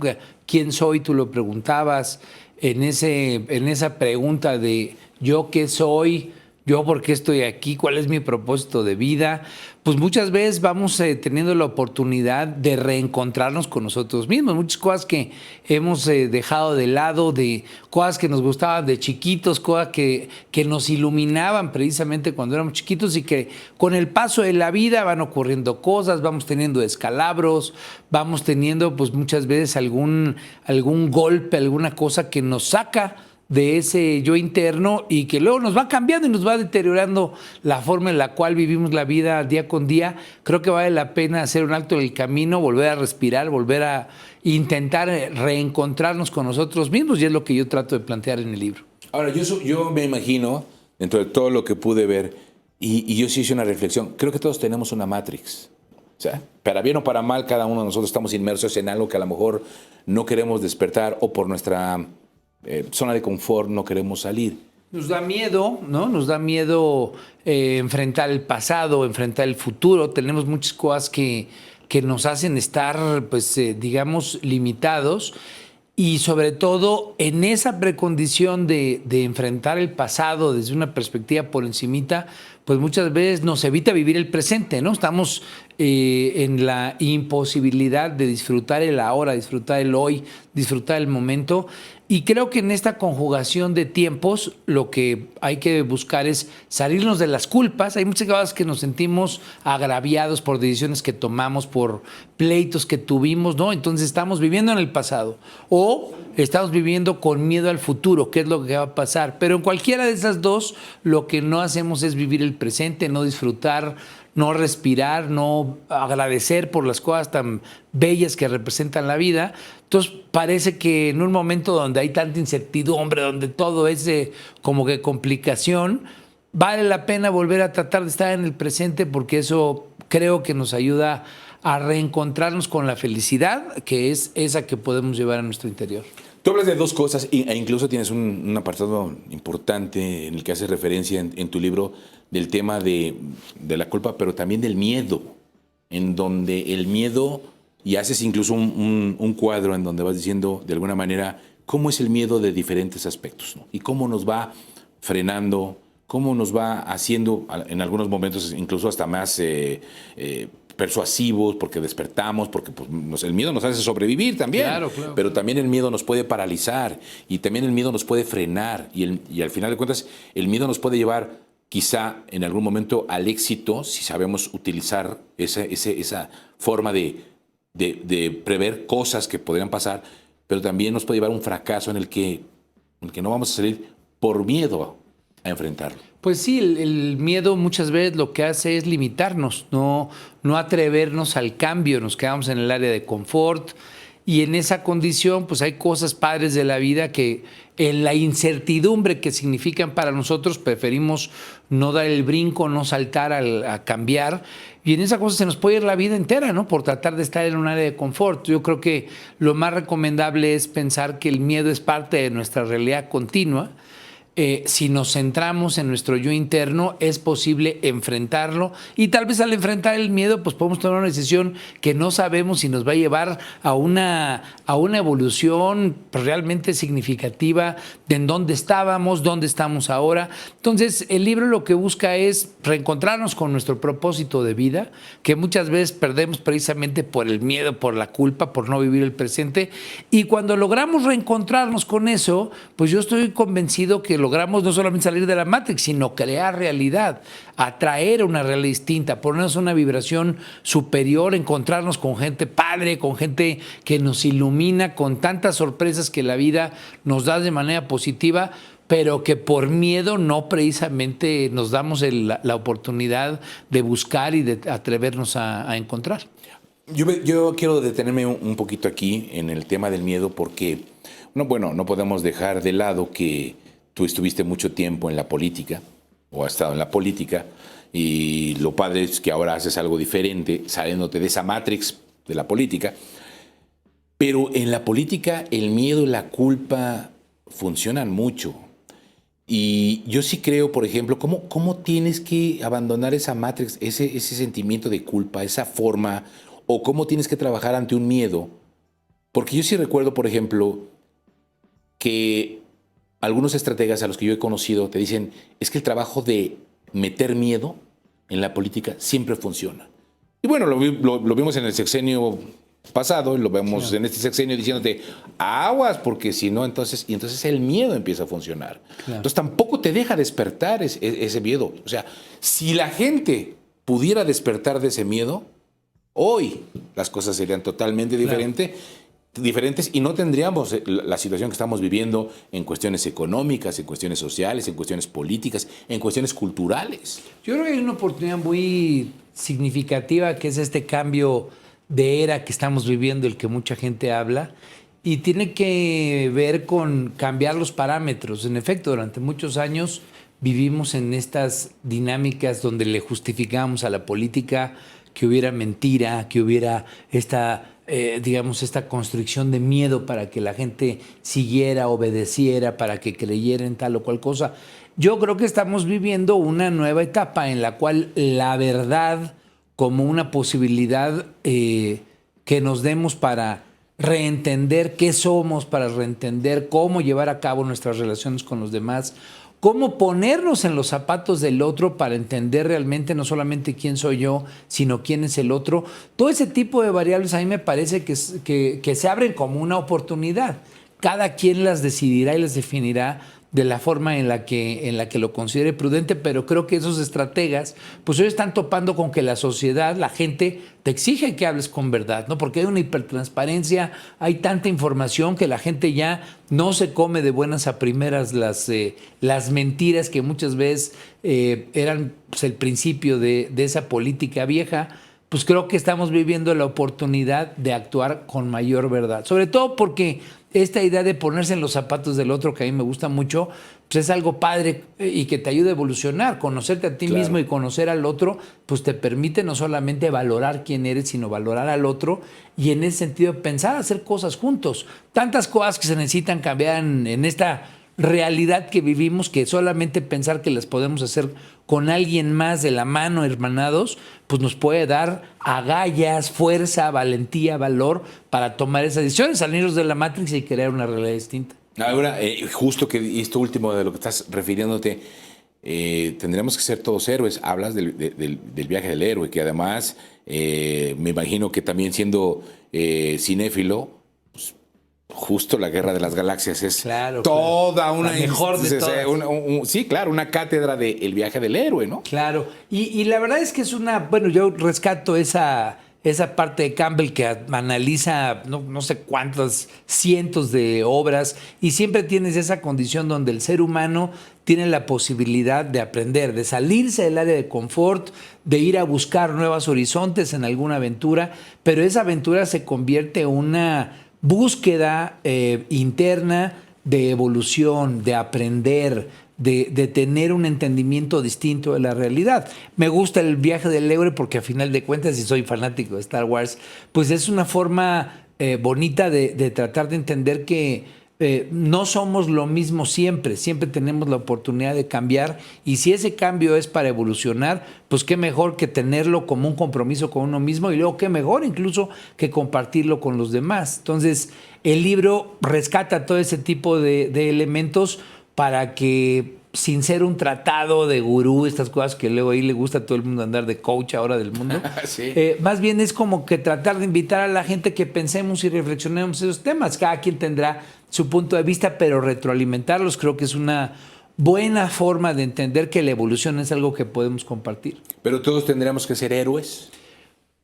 ¿Quién soy? Tú lo preguntabas en esa pregunta de ¿yo qué soy? ¿Yo por qué estoy aquí? ¿Cuál es mi propósito de vida? Pues muchas veces vamos teniendo la oportunidad de reencontrarnos con nosotros mismos. Muchas cosas que hemos dejado de lado, de cosas que nos gustaban de chiquitos, cosas que nos iluminaban precisamente cuando éramos chiquitos, y que con el paso de la vida van ocurriendo cosas, vamos teniendo descalabros, vamos teniendo pues muchas veces algún golpe, alguna cosa que nos saca de ese yo interno y que luego nos va cambiando y nos va deteriorando la forma en la cual vivimos la vida día con día. Creo que vale la pena hacer un alto en el camino, volver a respirar, volver a intentar reencontrarnos con nosotros mismos, y es lo que yo trato de plantear en el libro. Ahora, yo me imagino, dentro de todo lo que pude ver, y yo sí hice una reflexión, creo que todos tenemos una Matrix. O sea, para bien o para mal, cada uno de nosotros estamos inmersos en algo que a lo mejor no queremos despertar, o por nuestra zona de confort no queremos salir. Nos da miedo, ¿no? Nos da miedo enfrentar el pasado, enfrentar el futuro. Tenemos muchas cosas que nos hacen estar, pues, digamos, limitados. Y sobre todo en esa precondición de enfrentar el pasado desde una perspectiva por encimita, pues muchas veces nos evita vivir el presente, ¿no? Estamos en la imposibilidad de disfrutar el ahora, disfrutar el hoy, disfrutar el momento. Y creo que en esta conjugación de tiempos lo que hay que buscar es salirnos de las culpas. Hay muchas veces que nos sentimos agraviados por decisiones que tomamos, por pleitos que tuvimos, ¿no? Entonces estamos viviendo en el pasado o estamos viviendo con miedo al futuro, qué es lo que va a pasar. Pero en cualquiera de esas dos, lo que no hacemos es vivir el presente, no disfrutar, no respirar, no agradecer por las cosas tan bellas que representan la vida. Entonces parece que en un momento donde hay tanta incertidumbre, donde todo es como que complicación, vale la pena volver a tratar de estar en el presente, porque eso creo que nos ayuda a reencontrarnos con la felicidad, que es esa que podemos llevar a nuestro interior. Tú hablas de dos cosas e incluso tienes un apartado importante en el que haces referencia en tu libro del tema de la culpa, pero también del miedo, en donde el miedo, y haces incluso un cuadro en donde vas diciendo de alguna manera cómo es el miedo de diferentes aspectos, ¿no? Y cómo nos va frenando, cómo nos va haciendo en algunos momentos incluso hasta más persuasivos, porque despertamos, porque pues, el miedo nos hace sobrevivir también, claro. Pero también el miedo nos puede paralizar, y también el miedo nos puede frenar, y al final de cuentas el miedo nos puede llevar quizá en algún momento al éxito, si sabemos utilizar esa forma de prever cosas que podrían pasar, pero también nos puede llevar a un fracaso en el que no vamos a salir por miedo a enfrentarlo. Pues Pues sí, el miedo muchas veces lo que hace es limitarnos, no atrevernos al cambio, nos quedamos en el área de confort y en esa condición pues hay cosas padres de la vida que en la incertidumbre que significan para nosotros preferimos no dar el brinco, no saltar a cambiar y en esa cosa se nos puede ir la vida entera, ¿no? Por tratar de estar en un área de confort. Yo creo que lo más recomendable es pensar que el miedo es parte de nuestra realidad continua. Si nos centramos en nuestro yo interno, es posible enfrentarlo y tal vez al enfrentar el miedo, pues podemos tomar una decisión que no sabemos si nos va a llevar a una evolución realmente significativa de en dónde estábamos, dónde estamos ahora. Entonces, el libro lo que busca es reencontrarnos con nuestro propósito de vida, que muchas veces perdemos precisamente por el miedo, por la culpa, por no vivir el presente. Y cuando logramos reencontrarnos con eso, pues yo estoy convencido que logramos no solamente salir de la Matrix, sino crear realidad, atraer una realidad distinta, ponernos una vibración superior, encontrarnos con gente padre, con gente que nos ilumina, con tantas sorpresas que la vida nos da de manera positiva, pero que por miedo no precisamente nos damos la oportunidad de buscar y de atrevernos a encontrar. Yo quiero detenerme un poquito aquí en el tema del miedo porque, no podemos dejar de lado que tú estuviste mucho tiempo en la política, o has estado en la política, y lo padre es que ahora haces algo diferente, saliéndote de esa matrix de la política. Pero en la política el miedo y la culpa funcionan mucho. Y yo sí creo, por ejemplo, cómo tienes que abandonar esa matrix, ese sentimiento de culpa, esa forma, o cómo tienes que trabajar ante un miedo. Porque yo sí recuerdo, por ejemplo, que algunos estrategas a los que yo he conocido te dicen, es que el trabajo de meter miedo en la política siempre funciona. Y bueno, lo vimos en el sexenio pasado y lo vemos en este sexenio diciéndote, aguas, porque si no, entonces el miedo empieza a funcionar. Claro. Entonces tampoco te deja despertar ese miedo. O sea, si la gente pudiera despertar de ese miedo, hoy las cosas serían totalmente diferentes y no tendríamos la situación que estamos viviendo en cuestiones económicas, en cuestiones sociales, en cuestiones políticas, en cuestiones culturales. Yo creo que hay una oportunidad muy significativa que es este cambio de era que estamos viviendo, el que mucha gente habla, y tiene que ver con cambiar los parámetros. En efecto, durante muchos años vivimos en estas dinámicas donde le justificamos a la política que hubiera mentira, que hubiera esta construcción de miedo para que la gente siguiera, obedeciera, para que creyera en tal o cual cosa. Yo creo que estamos viviendo una nueva etapa en la cual la verdad como una posibilidad que nos demos para reentender qué somos, para reentender cómo llevar a cabo nuestras relaciones con los demás, cómo ponernos en los zapatos del otro para entender realmente no solamente quién soy yo, sino quién es el otro. Todo ese tipo de variables a mí me parece que se abren como una oportunidad. Cada quien las decidirá y las definirá de la forma en la que lo considere prudente, pero creo que esos estrategas pues hoy están topando con que la sociedad, la gente, te exige que hables con verdad, ¿no? Porque hay una hipertransparencia, hay tanta información que la gente ya no se come de buenas a primeras las mentiras que muchas veces eran pues, el principio de esa política vieja. Pues creo que estamos viviendo la oportunidad de actuar con mayor verdad, sobre todo porque esta idea de ponerse en los zapatos del otro, que a mí me gusta mucho, pues es algo padre y que te ayuda a evolucionar. Conocerte a ti mismo y conocer al otro, pues te permite no solamente valorar quién eres, sino valorar al otro y en ese sentido pensar hacer cosas juntos. Tantas cosas que se necesitan cambiar en esta realidad que vivimos, que solamente pensar que las podemos hacer con alguien más de la mano, hermanados, pues nos puede dar agallas, fuerza, valentía, valor para tomar esas decisiones, salirnos de la Matrix y crear una realidad distinta. Ahora, justo que esto último de lo que estás refiriéndote, tendremos que ser todos héroes. Hablas del viaje del héroe, que además me imagino que también siendo cinéfilo, justo la Guerra de las Galaxias es toda una... La mejor de todas. Sí, claro, una cátedra del viaje del héroe, ¿no? Claro, y la verdad es que es una... Bueno, yo rescato esa esa parte de Campbell que analiza no sé cuántas cientos de obras y siempre tienes esa condición donde el ser humano tiene la posibilidad de aprender, de salirse del área de confort, de ir a buscar nuevos horizontes en alguna aventura, pero esa aventura se convierte en una búsqueda interna de evolución, de aprender, de tener un entendimiento distinto de la realidad. Me gusta el viaje del héroe porque a final de cuentas, y soy fanático de Star Wars, pues es una forma bonita de tratar de entender que no somos lo mismo siempre tenemos la oportunidad de cambiar y si ese cambio es para evolucionar, pues qué mejor que tenerlo como un compromiso con uno mismo y luego qué mejor incluso que compartirlo con los demás. Entonces, el libro rescata todo ese tipo de elementos para que, sin ser un tratado de gurú, estas cosas que luego ahí le gusta a todo el mundo andar de coach ahora del mundo, Sí. Más bien es como que tratar de invitar a la gente que pensemos y reflexionemos esos temas. Cada quien tendrá su punto de vista, pero retroalimentarlos creo que es una buena forma de entender que la evolución es algo que podemos compartir. Pero todos tendríamos que ser héroes.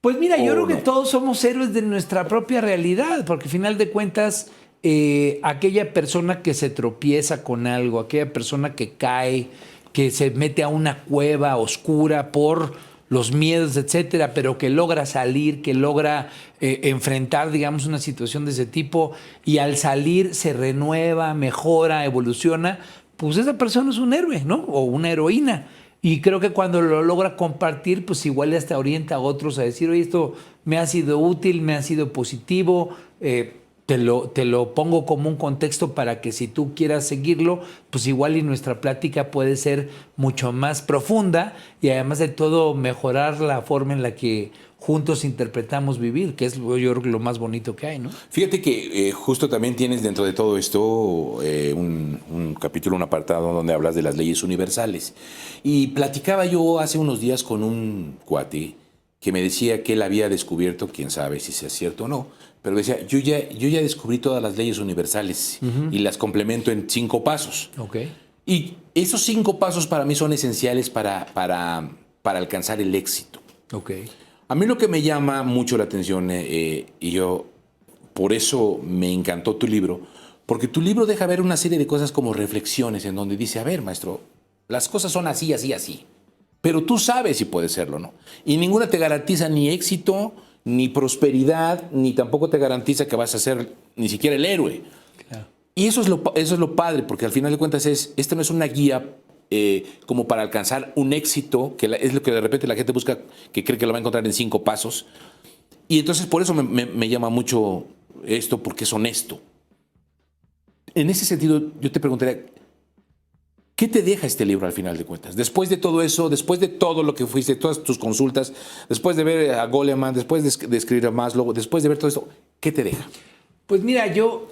Pues mira, yo creo no. que todos somos héroes de nuestra propia realidad, porque al final de cuentas, aquella persona que se tropieza con algo, aquella persona que cae, que se mete a una cueva oscura por los miedos, etcétera, pero que logra salir, que logra enfrentar, digamos, una situación de ese tipo y al salir se renueva, mejora, evoluciona, pues esa persona es un héroe, ¿no? O una heroína. Y creo que cuando lo logra compartir, pues igual hasta orienta a otros a decir, oye, esto me ha sido útil, me ha sido positivo, te lo pongo como un contexto para que si tú quieras seguirlo, pues igual y nuestra plática puede ser mucho más profunda y además de todo mejorar la forma en la que juntos interpretamos vivir, que es yo creo que lo más bonito que hay, ¿no? Fíjate que justo también tienes dentro de todo esto un capítulo, un apartado donde hablas de las leyes universales. Y platicaba yo hace unos días con un cuate que me decía que él había descubierto, quién sabe si sea cierto o no, pero decía, yo ya descubrí todas las leyes universales y las complemento en 5 pasos. Okay. Y esos 5 pasos para mí son esenciales para alcanzar el éxito. Okay. A mí lo que me llama mucho la atención, y yo por eso me encantó tu libro, porque tu libro deja ver una serie de cosas como reflexiones en donde dice, a ver, maestro, las cosas son así, así, así, pero tú sabes si puede serlo, ¿no? Y ninguna te garantiza ni éxito, ni prosperidad, ni tampoco te garantiza que vas a ser ni siquiera el héroe. Claro. Y eso es lo padre, porque al final de cuentas esto no es una guía como para alcanzar un éxito, que es lo que de repente la gente busca, que cree que lo va a encontrar en 5 pasos. Y entonces por eso me llama mucho esto, porque es honesto. En ese sentido, yo te preguntaría, ¿qué te deja este libro al final de cuentas? Después de todo eso, después de todo lo que fuiste, todas tus consultas, después de ver a Goleman, después de escribir a Maslow, después de ver todo esto, ¿qué te deja? Pues mira, yo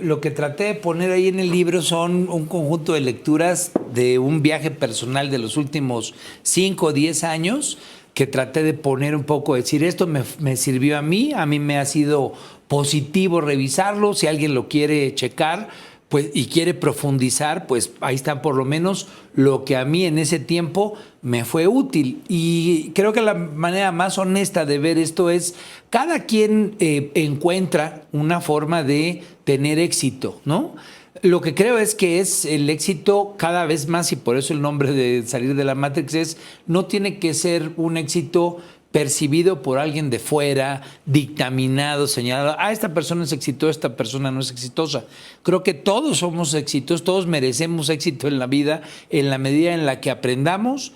lo que traté de poner ahí en el libro son un conjunto de lecturas de un viaje personal de los últimos 5 o 10 años que traté de poner un poco, decir, esto me sirvió a mí me ha sido positivo revisarlo, si alguien lo quiere checar pues, y quiere profundizar, pues ahí está por lo menos lo que a mí en ese tiempo me fue útil. Y creo que la manera más honesta de ver esto es, cada quien encuentra una forma de tener éxito, ¿no? Lo que creo es que es el éxito cada vez más, y por eso el nombre de Salir de la Matrix es, no tiene que ser un éxito percibido por alguien de fuera, dictaminado, señalado, esta persona es exitosa, esta persona no es exitosa. Creo que todos somos exitosos, todos merecemos éxito en la vida en la medida en la que aprendamos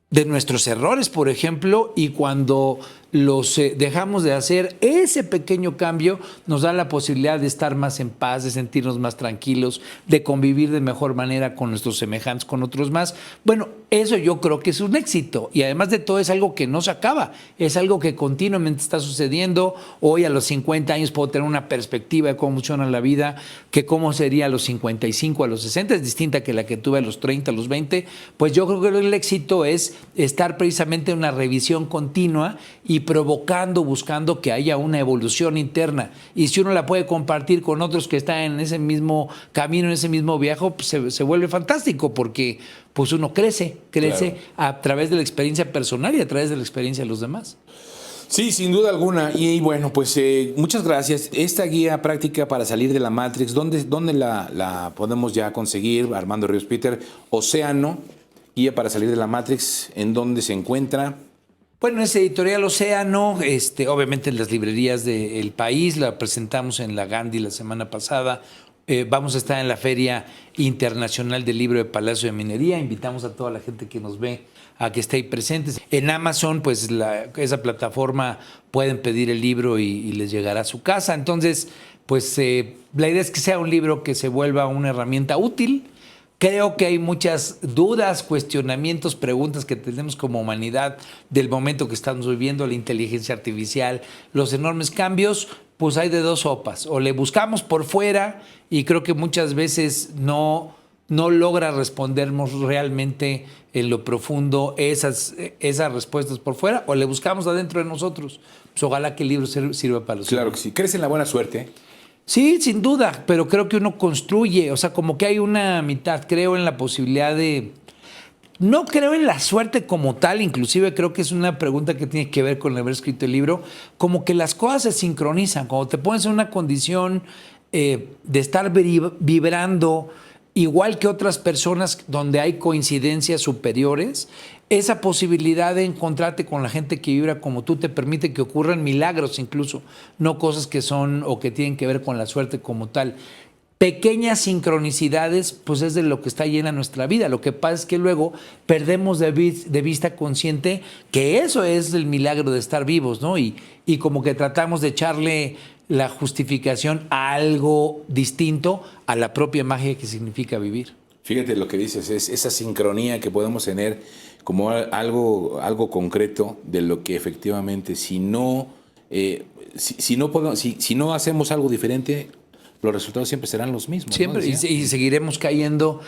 de nuestros errores, por ejemplo, y cuando los dejamos de hacer, ese pequeño cambio nos da la posibilidad de estar más en paz, de sentirnos más tranquilos, de convivir de mejor manera con nuestros semejantes, con otros más. Bueno, eso yo creo que es un éxito y además de todo es algo que no se acaba, es algo que continuamente está sucediendo. Hoy a los 50 años puedo tener una perspectiva de cómo funciona la vida, que cómo sería a los 55, a los 60, es distinta que la que tuve a los 30, a los 20. Pues yo creo que el éxito es estar precisamente en una revisión continua y provocando, buscando que haya una evolución interna. Y si uno la puede compartir con otros que están en ese mismo camino, en ese mismo viaje, pues se vuelve fantástico porque pues uno crece claro, a través de la experiencia personal y a través de la experiencia de los demás. Sí, sin duda alguna. Y bueno, pues muchas gracias. Esta guía práctica para salir de la Matrix, ¿dónde la podemos ya conseguir? Armando Ríos Peter, Océano, guía para salir de la Matrix, ¿en dónde se encuentra? Bueno, es editorial Océano, obviamente en las librerías del país, la presentamos en la Gandhi la semana pasada. Vamos a estar en la Feria Internacional del Libro de Palacio de Minería. Invitamos a toda la gente que nos ve a que esté ahí presentes. En Amazon, pues esa plataforma pueden pedir el libro y les llegará a su casa. Entonces, pues la idea es que sea un libro que se vuelva una herramienta útil. Creo que hay muchas dudas, cuestionamientos, preguntas que tenemos como humanidad del momento que estamos viviendo, la inteligencia artificial, los enormes cambios. Pues hay de dos sopas, o le buscamos por fuera y creo que muchas veces no logra respondernos realmente en lo profundo esas respuestas por fuera, o le buscamos adentro de nosotros. Pues ojalá que el libro sirva para los Claro que sí. ¿Crees en la buena suerte? Sí, sin duda, pero creo que uno construye, o sea, como que hay una mitad, creo en la posibilidad de... No creo en la suerte como tal, inclusive creo que es una pregunta que tiene que ver con haber escrito el libro, como que las cosas se sincronizan, cuando te pones en una condición de estar vibrando igual que otras personas donde hay coincidencias superiores, esa posibilidad de encontrarte con la gente que vibra como tú te permite que ocurran milagros incluso, no cosas que son o que tienen que ver con la suerte como tal. Pequeñas sincronicidades, pues es de lo que está llena nuestra vida. Lo que pasa es que luego perdemos de vista consciente que eso es el milagro de estar vivos, ¿no? Y como que tratamos de echarle la justificación a algo distinto a la propia magia que significa vivir. Fíjate lo que dices, es esa sincronía que podemos tener como algo concreto de lo que efectivamente si no hacemos algo diferente, los resultados siempre serán los mismos. Siempre, ¿no? y seguiremos cayendo,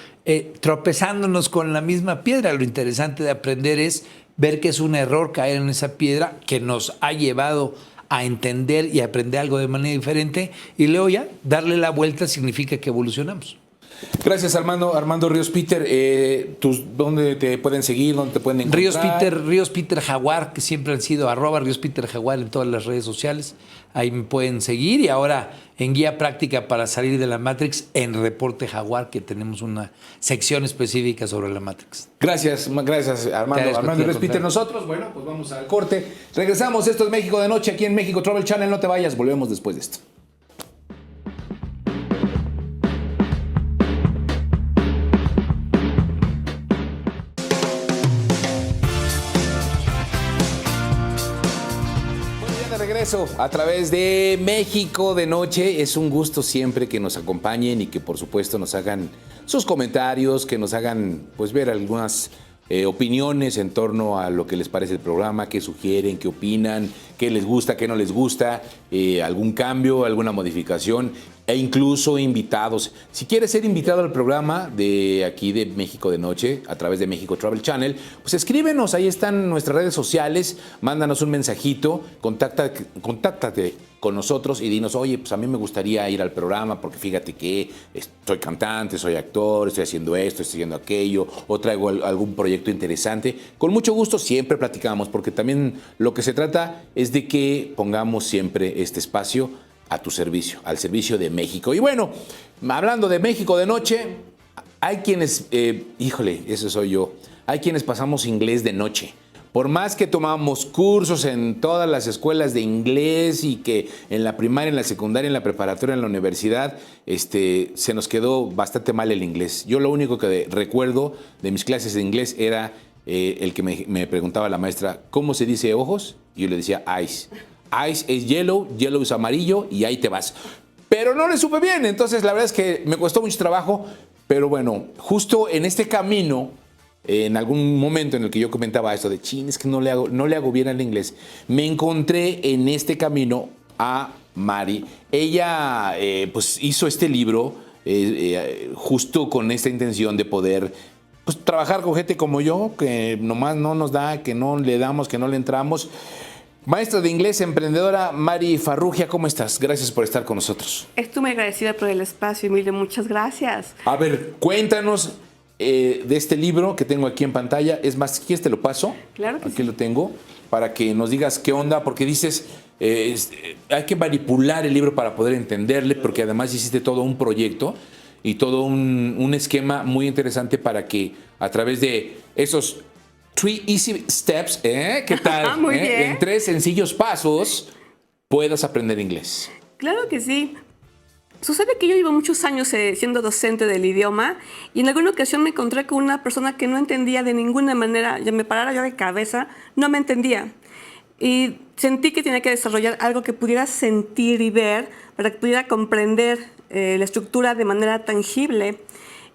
tropezándonos con la misma piedra. Lo interesante de aprender es ver que es un error caer en esa piedra que nos ha llevado a entender y aprender algo de manera diferente, y luego ya darle la vuelta significa que evolucionamos. Gracias, Armando Ríos Peter. ¿Dónde te pueden seguir? ¿Dónde te pueden encontrar? Ríos Peter Jaguar, que siempre han sido @Ríos Peter Jaguar en todas las redes sociales. Ahí me pueden seguir. Y ahora en Guía Práctica para Salir de la Matrix, en Reporte Jaguar, que tenemos una sección específica sobre la Matrix. Gracias, Armando Ríos Peter. Nosotros, bueno, pues vamos al corte. Regresamos. Esto es México de Noche, aquí en México Travel Channel. No te vayas, volvemos después de esto. A través de México de Noche. Es un gusto siempre que nos acompañen y que por supuesto nos hagan sus comentarios, que nos hagan pues ver algunas opiniones en torno a lo que les parece el programa, qué sugieren, qué opinan, qué les gusta, qué no les gusta, algún cambio, alguna modificación e incluso invitados. Si quieres ser invitado al programa de aquí de México de Noche a través de México Travel Channel, pues escríbenos, ahí están nuestras redes sociales, mándanos un mensajito, contáctate con nosotros y dinos, oye, pues a mí me gustaría ir al programa porque fíjate que soy cantante, soy actor, estoy haciendo esto, estoy haciendo aquello, o traigo algún proyecto interesante. Con mucho gusto siempre platicamos, porque también lo que se trata es de que pongamos siempre este espacio a tu servicio, al servicio de México. Y bueno, hablando de México de Noche, hay quienes, eso soy yo, hay quienes pasamos inglés de noche. Por más que tomamos cursos en todas las escuelas de inglés y que en la primaria, en la secundaria, en la preparatoria, en la universidad, se nos quedó bastante mal el inglés. Yo lo único que recuerdo de mis clases de inglés era el que me preguntaba la maestra, ¿cómo se dice ojos? Y yo le decía eyes. Eyes es yellow, yellow es amarillo y ahí te vas. Pero no le supe bien, entonces la verdad es que me costó mucho trabajo, pero bueno, justo en este camino, en algún momento en el que yo comentaba esto de chin, es que no le hago bien al inglés, me encontré en este camino a Mari. Ella pues hizo este libro justo con esta intención de poder pues, trabajar con gente como yo, que nomás no nos da, que no le damos, que no le entramos. Maestra de inglés, emprendedora, Mari Farrugia, ¿cómo estás? Gracias por estar con nosotros. Estoy muy agradecida por el espacio, Emilio, muchas gracias. A ver, cuéntanos, de este libro que tengo aquí en pantalla. Es más, si quieres te lo paso. Claro que aquí sí. lo tengo, para que nos digas qué onda, porque dices, hay que manipular el libro para poder entenderle, porque además hiciste todo un proyecto y todo un esquema muy interesante para que a través de esos 3 easy steps, ¿qué tal? Muy bien. En 3 sencillos pasos puedas aprender inglés. Claro que sí. Sucede que yo llevo muchos años siendo docente del idioma y en alguna ocasión me encontré con una persona que no entendía de ninguna manera, ya me parara yo de cabeza, no me entendía. Y sentí que tenía que desarrollar algo que pudiera sentir y ver para que pudiera comprender la estructura de manera tangible.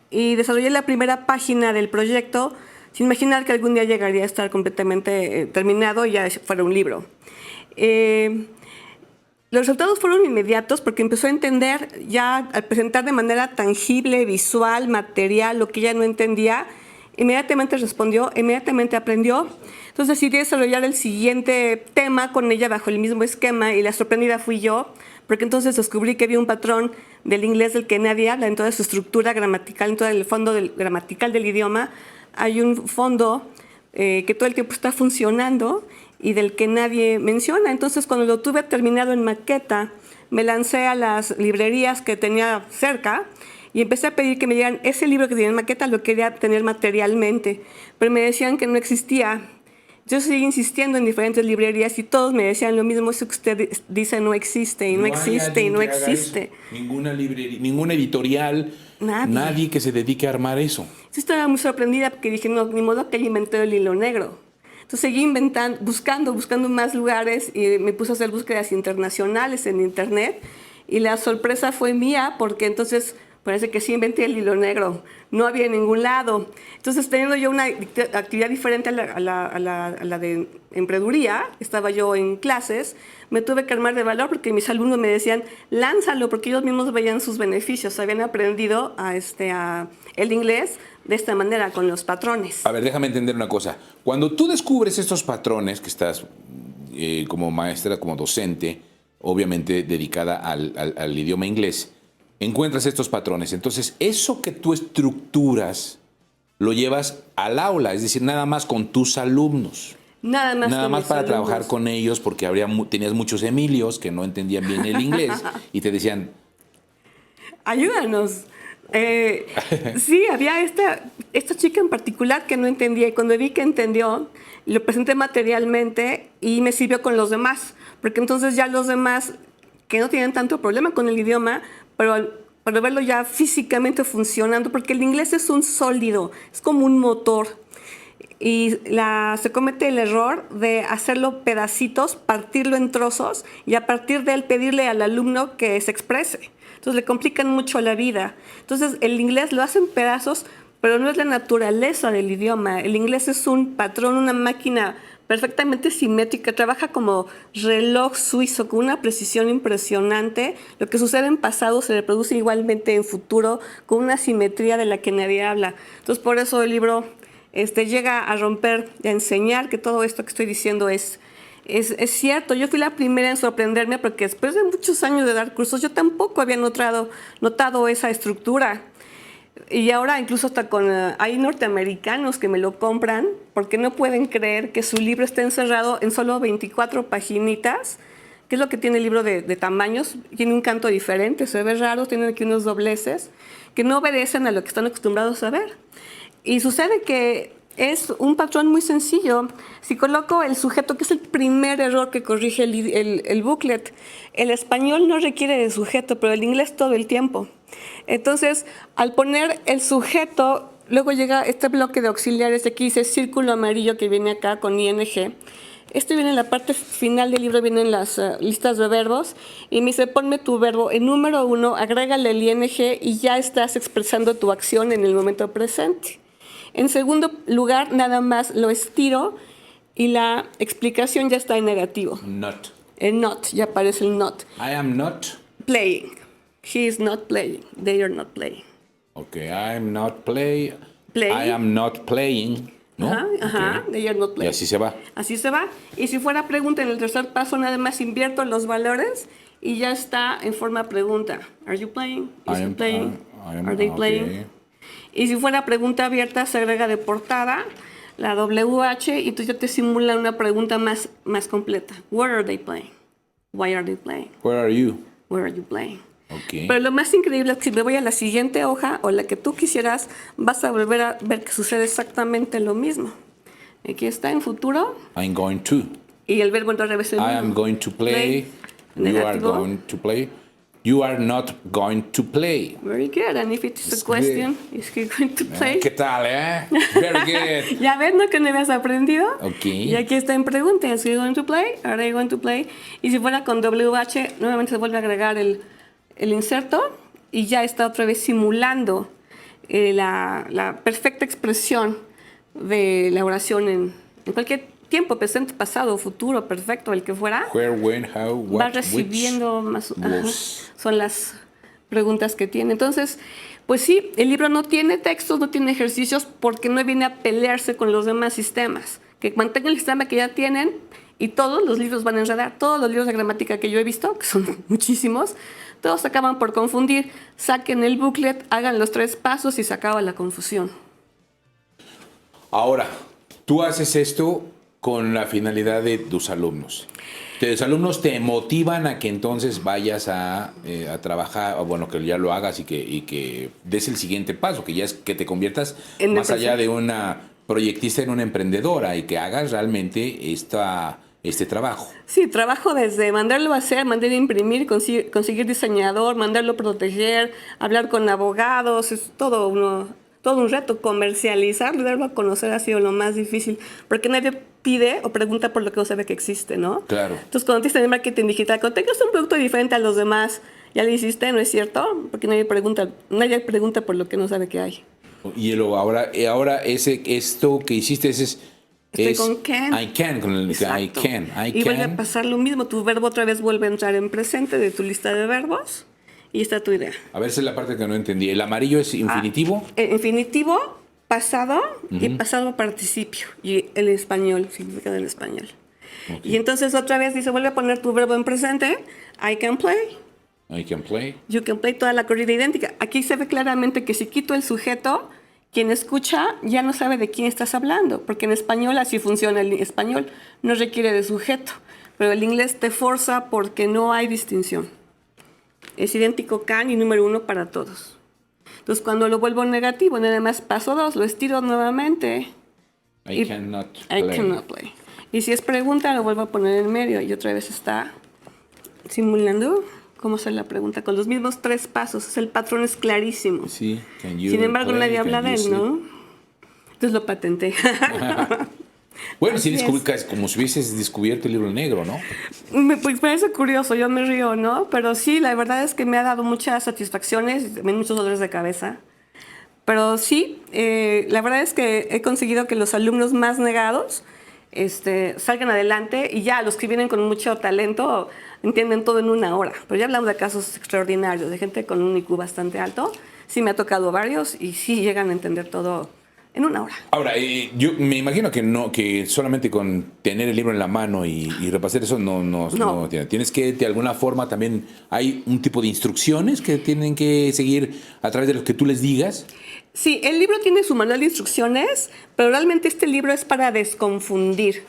Y desarrollé la primera página del proyecto sin imaginar que algún día llegaría a estar completamente terminado y ya fuera un libro. Los resultados fueron inmediatos porque empezó a entender ya al presentar de manera tangible, visual, material, lo que ella no entendía. Inmediatamente respondió, inmediatamente aprendió. Entonces decidí desarrollar el siguiente tema con ella bajo el mismo esquema y la sorprendida fui yo, porque entonces descubrí que había un patrón del inglés del que nadie habla en toda su estructura gramatical, en todo el fondo gramatical del idioma. Hay un fondo que todo el tiempo está funcionando y del que nadie menciona. Entonces, cuando lo tuve terminado en maqueta, me lancé a las librerías que tenía cerca y empecé a pedir que me dieran ese libro que tenía en maqueta, lo quería tener materialmente, pero me decían que no existía. Yo seguí insistiendo en diferentes librerías y todos me decían lo mismo, eso que usted dice no existe, y no existe, y no existe. Ninguna librería, ninguna editorial, nadie que se dedique a armar eso. Yo estaba muy sorprendida porque dije, no, ni modo que haya inventado el hilo negro. Entonces seguí inventando, buscando más lugares y me puse a hacer búsquedas internacionales en internet y la sorpresa fue mía porque entonces parece que sí inventé el hilo negro, no había en ningún lado. Entonces teniendo yo una actividad diferente a la de emprendeduría, estaba yo en clases, me tuve que armar de valor porque mis alumnos me decían, lánzalo, porque ellos mismos veían sus beneficios, habían aprendido el inglés de esta manera, con los patrones. A ver, déjame entender una cosa. Cuando tú descubres estos patrones, que estás como maestra, como docente, obviamente dedicada al idioma inglés, encuentras estos patrones. Entonces, eso que tú estructuras, lo llevas al aula, es decir, nada más con tus alumnos. Nada más para trabajar con ellos, porque tenías muchos Emilios que no entendían bien el inglés y te decían, ayúdanos. Sí, había esta chica en particular que no entendía y cuando vi que entendió, lo presenté materialmente y me sirvió con los demás, porque entonces ya los demás que no tienen tanto problema con el idioma, pero para verlo ya físicamente funcionando, porque el inglés es un sólido, es como un motor y se comete el error de hacerlo pedacitos, partirlo en trozos y a partir de él pedirle al alumno que se exprese. Entonces le complican mucho la vida. Entonces el inglés lo hacen pedazos, pero no es la naturaleza del idioma. El inglés es un patrón, una máquina perfectamente simétrica, trabaja como reloj suizo con una precisión impresionante. Lo que sucede en pasado se reproduce igualmente en futuro con una simetría de la que nadie habla. Entonces por eso el libro llega a romper, a enseñar que todo esto que estoy diciendo es cierto. Yo fui la primera en sorprenderme porque después de muchos años de dar cursos yo tampoco había notado esa estructura. Y ahora incluso hasta hay norteamericanos que me lo compran porque no pueden creer que su libro esté encerrado en solo 24 paginitas, que es lo que tiene el libro de tamaños. Tiene un canto diferente, se ve raro, tiene aquí unos dobleces que no obedecen a lo que están acostumbrados a ver. Y sucede que es un patrón muy sencillo. Si coloco el sujeto, que es el primer error que corrige el booklet, el español no requiere de sujeto, pero el inglés todo el tiempo. Entonces, al poner el sujeto, luego llega este bloque de auxiliares, aquí dice círculo amarillo que viene acá con ing. Viene en la parte final del libro, vienen las listas de verbos, y me dice, ponme tu verbo en número 1, agrégale el ing y ya estás expresando tu acción en el momento presente. En segundo lugar, nada más lo estiro y la explicación ya está en negativo. not. En not, ya aparece el not. I am not. Playing. He is not playing. They are not playing. Okay, I am not playing. Playing. I am not playing. ¿No? Ajá, Okay. they are not Y playing. así se va. Así se va. Y si fuera pregunta en el tercer paso, nada más invierto los valores y ya está en forma pregunta. Are you playing? Is he playing? Are they playing? Y si fuera pregunta abierta, se agrega de portada la WH y entonces ya te simula una pregunta más completa. Where are they playing? Why are they playing? Where are you? Where are you playing? Okay. Pero lo más increíble es que si me voy a la siguiente hoja o la que tú quisieras, vas a volver a ver que sucede exactamente lo mismo. Aquí está en futuro I'm going to. y el verbo al revés. I am going to play. You are Negativo. going to play. You are not going to play. Very good. And if it's a question, is he going to play? ¿Qué tal, eh? Very good. Ya ves, ¿no? Que no habías aprendido. Ok. Y aquí está en pregunta. ¿Is he going to play? ¿Are they going to play? Y si fuera con WH, nuevamente se vuelve a agregar el inserto y ya está otra vez simulando la perfecta expresión de la oración en cualquier tiempo, presente, pasado, futuro, perfecto, el que fuera. Where, when, how, what, Va recibiendo más. was. Son las preguntas que tiene. Entonces, pues sí, el libro no tiene textos, no tiene ejercicios porque no viene a pelearse con los demás sistemas. Que mantengan el sistema que ya tienen y todos los libros van a enredar. Todos los libros de gramática que yo he visto, que son muchísimos, todos acaban por confundir. Saquen el booklet, hagan los 3 pasos y se acaba la confusión. Ahora, tú haces esto con la finalidad de tus alumnos. Tus alumnos te motivan a que entonces vayas a trabajar, o bueno, que ya lo hagas y que des el siguiente paso, que ya es que te conviertas En más allá empresaria. de una proyectista en una emprendedora y que hagas realmente este trabajo. Sí, trabajo desde mandarlo a hacer, mandar a imprimir, conseguir diseñador, mandarlo a proteger, hablar con abogados, es todo un reto. Comercializarlo, darlo a conocer ha sido lo más difícil, porque nadie pide o pregunta por lo que no sabe que existe, ¿no? Claro. Entonces, cuando te dicen en marketing digital, cuando tengas un producto diferente a los demás, ya lo hiciste, ¿no es cierto? Porque nadie pregunta por lo que no sabe que hay. Y ahora esto que hiciste es Estoy con can. I can, con el Exacto. I Y vuelve a can. pasar lo mismo, tu verbo otra vez vuelve a entrar en presente de tu lista de verbos y está tu idea. A ver, esa es la parte que no entendí. ¿El amarillo es infinitivo? Infinitivo, pasado y pasado participio. Y el español, significado en español. Okay. Y entonces otra vez dice, vuelve a poner tu verbo en presente. I can play. I can play. You can play, toda la corrida idéntica. Aquí se ve claramente que si quito el sujeto, quien escucha ya no sabe de quién estás hablando, porque en español así funciona el español, no requiere de sujeto, pero el inglés te forza porque no hay distinción. Es idéntico can y número 1 para todos. Entonces cuando lo vuelvo negativo, nada más paso 2, lo estiro nuevamente. I cannot I play. cannot play. Y si es pregunta, lo vuelvo a poner en medio y otra vez está simulando cómo hacer la pregunta con los mismos 3 pasos. El patrón es clarísimo. Sí, can you Sin embargo, play, nadie can habla de you él, sleep? ¿no? Entonces lo patenté. Bueno, sí, Así es. como si hubieses descubierto el libro negro, ¿no? Me parece curioso, yo me río, ¿no? Pero sí, la verdad es que me ha dado muchas satisfacciones y también muchos dolores de cabeza. Pero sí, la verdad es que he conseguido que los alumnos más negados salgan adelante y ya los que vienen con mucho talento entienden todo en 1 hora. Pero ya hablamos de casos extraordinarios, de gente con un IQ bastante alto. Sí me ha tocado varios y sí llegan a entender todo en 1 hora. Ahora, yo me imagino que solamente con tener el libro en la mano y repasar eso no tiene. Tienes que, de alguna forma, también hay un tipo de instrucciones que tienen que seguir a través de lo que tú les digas. Sí, el libro tiene su manual de instrucciones, pero realmente este libro es para desconfundir.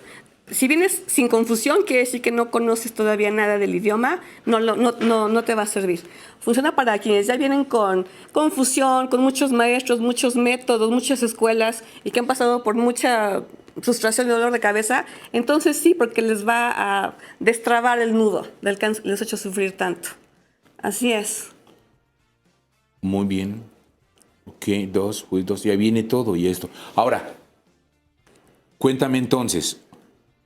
Si vienes sin confusión, quiere decir que no conoces todavía nada del idioma, no te va a servir. Funciona para quienes ya vienen con confusión, con muchos maestros, muchos métodos, muchas escuelas y que han pasado por mucha frustración y dolor de cabeza. Entonces sí, porque les va a destrabar el nudo del que les ha hecho sufrir tanto. Así es. Muy bien. Ok, 2, ya viene todo y esto. Ahora, cuéntame entonces.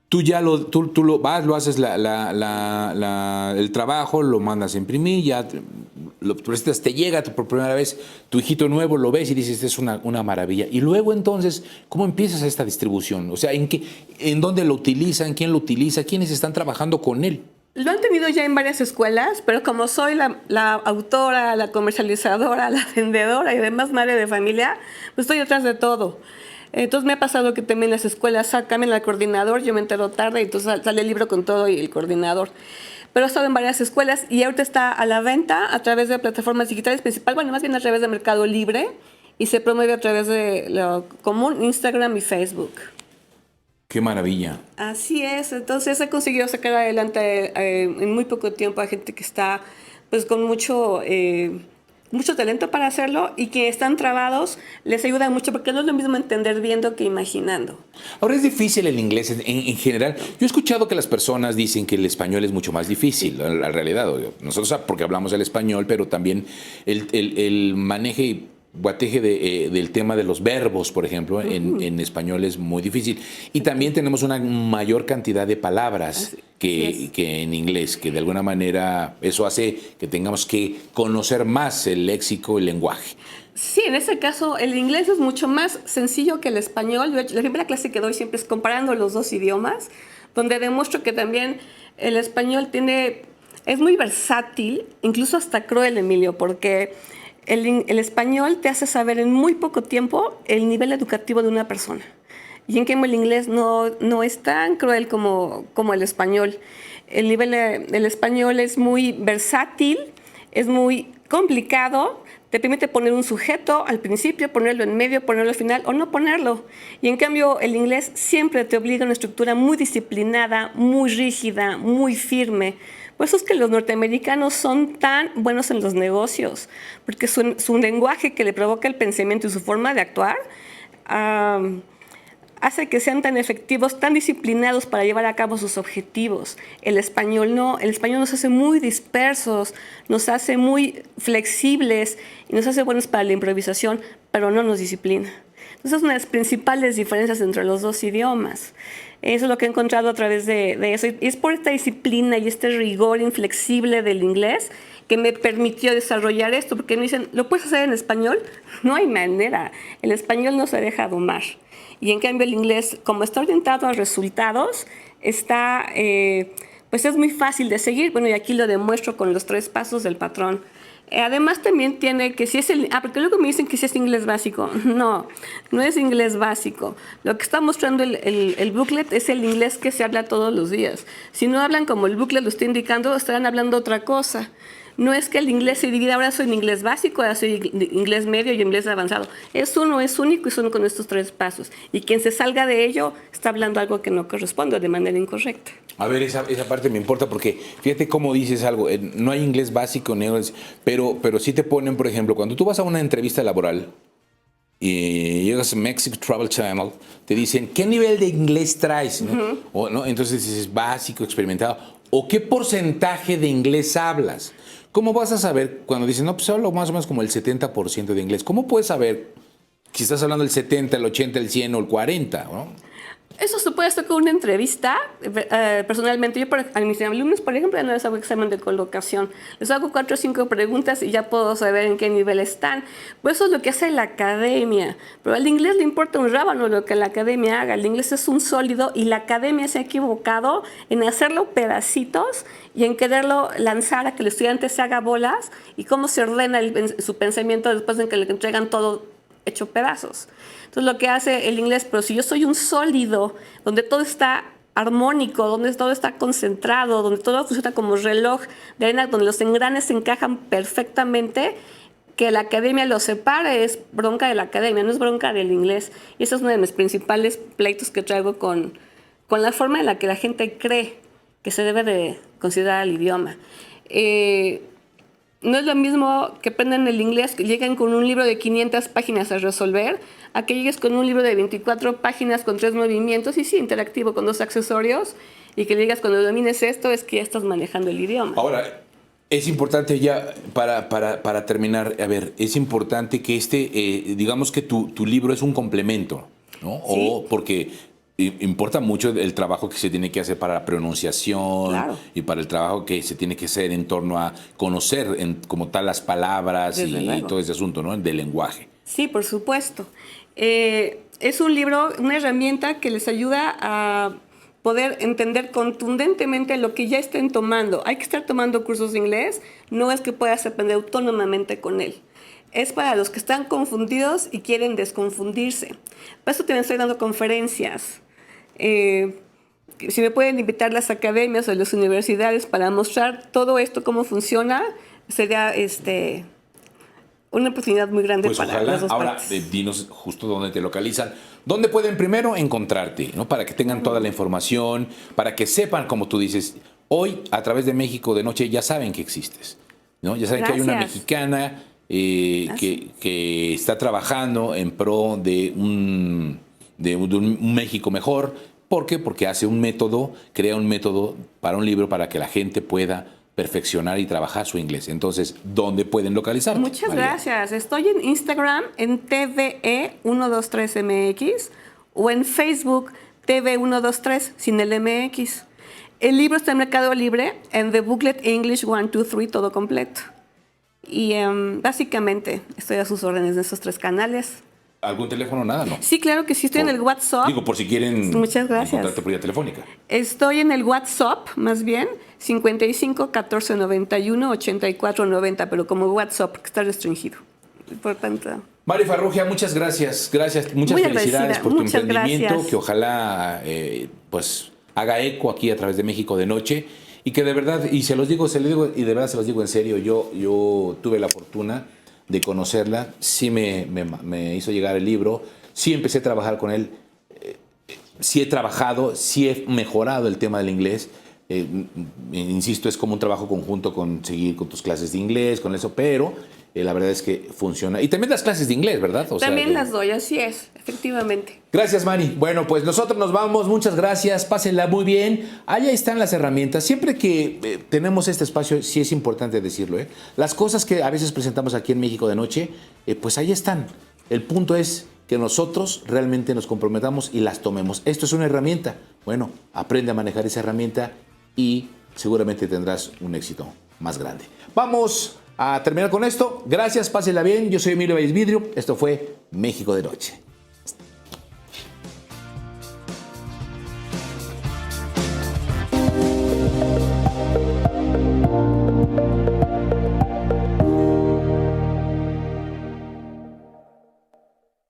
Tú ya lo haces el trabajo, lo mandas a imprimir, ya lo prestas, te llega por primera vez tu hijito nuevo, lo ves y dices, es una maravilla. Y luego entonces, ¿cómo empiezas esta distribución? O sea, ¿en dónde lo utilizan? ¿Quién lo utiliza? ¿Quiénes están trabajando con él? Lo han tenido ya en varias escuelas, pero como soy la autora, la comercializadora, la vendedora y demás madre de familia, pues estoy detrás de todo. Entonces me ha pasado que también las escuelas cambian al coordinador, yo me entero tarde y entonces sale el libro con todo y el coordinador. Pero he estado en varias escuelas y ahorita está a la venta a través de plataformas digitales principal, bueno, más bien a través de Mercado Libre y se promueve a través de lo común, Instagram y Facebook. Qué maravilla. Así es, entonces he conseguido sacar adelante en muy poco tiempo a gente que está pues con mucho talento para hacerlo y que están trabados, les ayuda mucho porque no es lo mismo entender viendo que imaginando. Ahora es difícil el inglés en general. Yo he escuchado que las personas dicen que el español es mucho más difícil, la realidad. Nosotros porque hablamos el español, pero también el manejo y guateje del tema de los verbos, por ejemplo, en español es muy difícil. Y también tenemos una mayor cantidad de palabras que en inglés, que de alguna manera eso hace que tengamos que conocer más el léxico, el lenguaje. Sí, en ese caso el inglés es mucho más sencillo que el español. La primera clase que doy siempre es comparando los dos idiomas, donde demuestro que también el español es muy versátil, incluso hasta cruel, Emilio, porque el español te hace saber en muy poco tiempo el nivel educativo de una persona. Y en cambio el inglés no es tan cruel como el español. El nivel del español es muy versátil, es muy complicado, te permite poner un sujeto al principio, ponerlo en medio, ponerlo al final o no ponerlo. Y en cambio el inglés siempre te obliga a una estructura muy disciplinada, muy rígida, muy firme. Por eso es que los norteamericanos son tan buenos en los negocios, porque su lenguaje que le provoca el pensamiento y su forma de actuar hace que sean tan efectivos, tan disciplinados para llevar a cabo sus objetivos. El español no. El español nos hace muy dispersos, nos hace muy flexibles y nos hace buenos para la improvisación, pero no nos disciplina. Entonces es una de las principales diferencias entre los dos idiomas. Eso es lo que he encontrado a través de eso. Y es por esta disciplina y este rigor inflexible del inglés que me permitió desarrollar esto, porque me dicen, ¿lo puedes hacer en español? No hay manera. El español no se deja domar. Y en cambio el inglés, como está orientado a resultados, pues es muy fácil de seguir. Bueno, y aquí lo demuestro con los 3 pasos del patrón. Además también tiene que si es porque luego me dicen que si es inglés básico. No es inglés básico. Lo que está mostrando el booklet es el inglés que se habla todos los días. Si no hablan como el booklet lo está indicando, estarán hablando otra cosa. No es que el inglés se divida, ahora soy en inglés básico, ahora soy inglés medio y inglés avanzado. Es uno, es único y son con estos 3 pasos. Y quien se salga de ello está hablando algo que no corresponde de manera incorrecta. A ver, esa parte me importa porque fíjate cómo dices algo. No hay inglés básico, pero sí te ponen, por ejemplo, cuando tú vas a una entrevista laboral y llegas a Mexico Travel Channel, te dicen, ¿qué nivel de inglés traes? ¿No? ¿No? Entonces dices, básico, experimentado. ¿O qué porcentaje de inglés hablas? ¿Cómo vas a saber cuando dicen, no, pues hablo más o menos como el 70% de inglés? ¿Cómo puedes saber si estás hablando del 70, el 80, el 100 o el 40? ¿No? Eso se puede hacer con una entrevista. Personalmente, yo a mis alumnos, por ejemplo, no les hago examen de colocación. Les hago 4 o 5 preguntas y ya puedo saber en qué nivel están. Pues eso es lo que hace la academia. Pero al inglés le importa un rábano lo que la academia haga. El inglés es un sólido y la academia se ha equivocado en hacerlo pedacitos y en quererlo lanzar a que el estudiante se haga bolas y cómo se ordena su pensamiento después de que le entregan todo hecho pedazos. Entonces lo que hace el inglés, pero si yo soy un sólido, donde todo está armónico, donde todo está concentrado, donde todo funciona como reloj de arena, donde los engranes se encajan perfectamente, que la academia lo separe es bronca de la academia, no es bronca del inglés. Y eso es uno de mis principales pleitos que traigo con la forma en la que la gente cree que se debe de considerar el idioma. No es lo mismo que aprendan el inglés, que lleguen con un libro de 500 páginas a resolver, a que llegues con un libro de 24 páginas con 3 movimientos y sí, interactivo con 2 accesorios, y que le digas cuando domines esto es que ya estás manejando el idioma. Ahora, es importante ya, para terminar, a ver, es importante que digamos que tu libro es un complemento, ¿no? Sí. O porque importa mucho el trabajo que se tiene que hacer para la pronunciación, claro, y para el trabajo que se tiene que hacer en torno a conocer como tal las palabras y todo ese asunto, ¿no? Del lenguaje. Sí, por supuesto. Es un libro, una herramienta que les ayuda a poder entender contundentemente lo que ya estén tomando. Hay que estar tomando cursos de inglés, no es que puedas aprender autónomamente con él. Es para los que están confundidos y quieren desconfundirse. Por eso también estoy dando conferencias. Si me pueden invitar las academias o las universidades para mostrar todo esto, cómo funciona, sería una oportunidad muy grande Pues para ojalá. las dos Ahora, partes. dinos justo dónde te localizan. ¿Dónde pueden primero encontrarte? ¿No? Para que tengan toda la información, para que sepan, como tú dices, hoy a través de México de Noche ya saben que existes, ¿no? Ya saben que hay una Gracias. mexicana que está trabajando en pro de un México mejor. ¿Por qué? Porque hace un método, crea un método para un libro para que la gente pueda perfeccionar y trabajar su inglés. Entonces, ¿dónde pueden localizarte? Muchas María? gracias. Estoy en Instagram en TVE123MX o en Facebook TV123 sin el MX. El libro está en Mercado Libre en The Booklet English 1, 2, 3, todo completo. Y básicamente estoy a sus órdenes en esos 3 canales. ¿Algún teléfono? Nada, ¿no? Sí, claro que sí, estoy en el WhatsApp. Digo, por si quieren Muchas gracias. encontrarte por vía telefónica. Estoy en el WhatsApp, más bien, 55 14 91 84 90, pero como WhatsApp, porque está restringido. Por tanto, Mari Farrugia, muchas gracias. Muchas Muy felicidades agradecida. por tu Muchas emprendimiento, gracias. que ojalá pues haga eco aquí a través de México de Noche y que de verdad, y se los digo y de verdad se los digo en serio, yo tuve la fortuna de conocerla, sí me hizo llegar el libro, sí empecé a trabajar con él, sí he trabajado, sí he mejorado el tema del inglés. Insisto, es como un trabajo conjunto con seguir con tus clases de inglés, con eso, pero la verdad es que funciona. Y también das clases de inglés, ¿verdad? O sea, también las doy, así es, efectivamente. Gracias, Mari. Bueno, pues nosotros nos vamos. Muchas gracias. Pásenla muy bien. Allá están las herramientas. Siempre que tenemos este espacio, sí es importante decirlo, ¿eh? Las cosas que a veces presentamos aquí en México de Noche, pues ahí están. El punto es que nosotros realmente nos comprometamos y las tomemos. Esto es una herramienta. Bueno, aprende a manejar esa herramienta y seguramente tendrás un éxito más grande. Vamos a terminar con esto. Gracias, pásenla bien. Yo soy Emilio Valles Vidrio. Esto fue México de Noche.